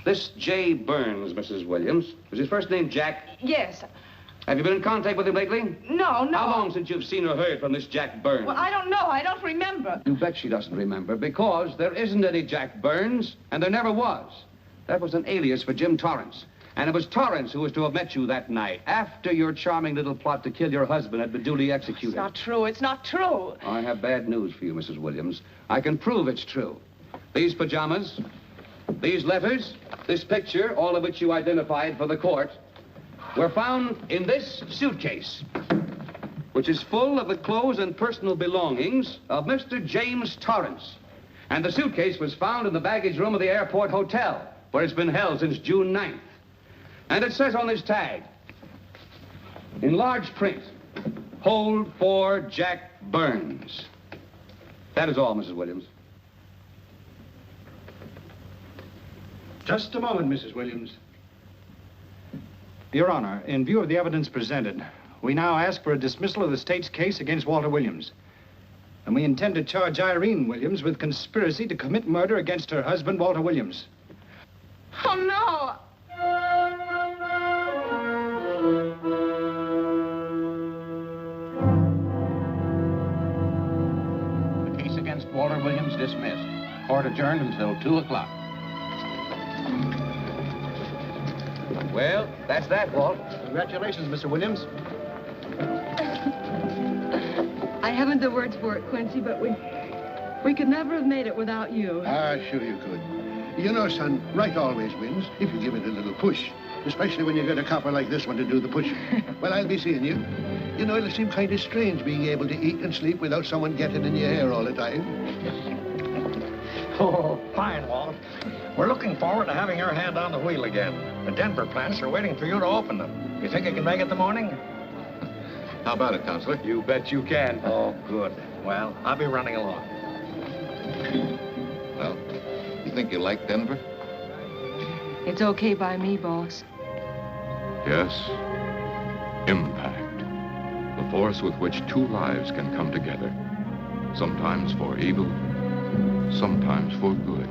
This J. Burns, Mrs. Williams, was his first name Jack? Yes. Have you been in contact with him lately? No. How long since you've seen or heard from this Jack Burns? Well, I don't know. I don't remember. You bet she doesn't remember, because there isn't any Jack Burns, and there never was. That was an alias for Jim Torrance. And it was Torrance who was to have met you that night, after your charming little plot to kill your husband had been duly executed. It's not true. It's not true. I have bad news for you, Mrs. Williams. I can prove it's true. These pajamas, these letters, this picture, all of which you identified for the court, were found in this suitcase, which is full of the clothes and personal belongings of Mr. James Torrance. And the suitcase was found in the baggage room of the Airport Hotel, where it's been held since June 9th. And it says on this tag, in large print, hold for Jack Burns. That is all, Mrs. Williams. Just a moment, Mrs. Williams. Your Honor, in view of the evidence presented, we now ask for a dismissal of the state's case against Walter Williams. And we intend to charge Irene Williams with conspiracy to commit murder against her husband, Walter Williams. Oh, no. The case against Walter Williams dismissed. Court adjourned until 2 o'clock. Well, that's that, Walt. Congratulations, Mr. Williams. I haven't the words for it, Quincy, but we could never have made it without you. Ah, sure you could. You know, son, right always wins if you give it a little push, especially when you get a copper like this one to do the pushing. Well, I'll be seeing you. You know, it'll seem kind of strange being able to eat and sleep without someone getting in your hair all the time. Oh, fine, Walt. We're looking forward to having your hand on the wheel again. The Denver plants are waiting for you to open them. You think you can make it in the morning? How about it, Counselor? You bet you can. Oh, good. Well, I'll be running along. Well, you think you like Denver? It's okay by me, boss. Yes, impact. The force with which two lives can come together. Sometimes for evil, sometimes for good.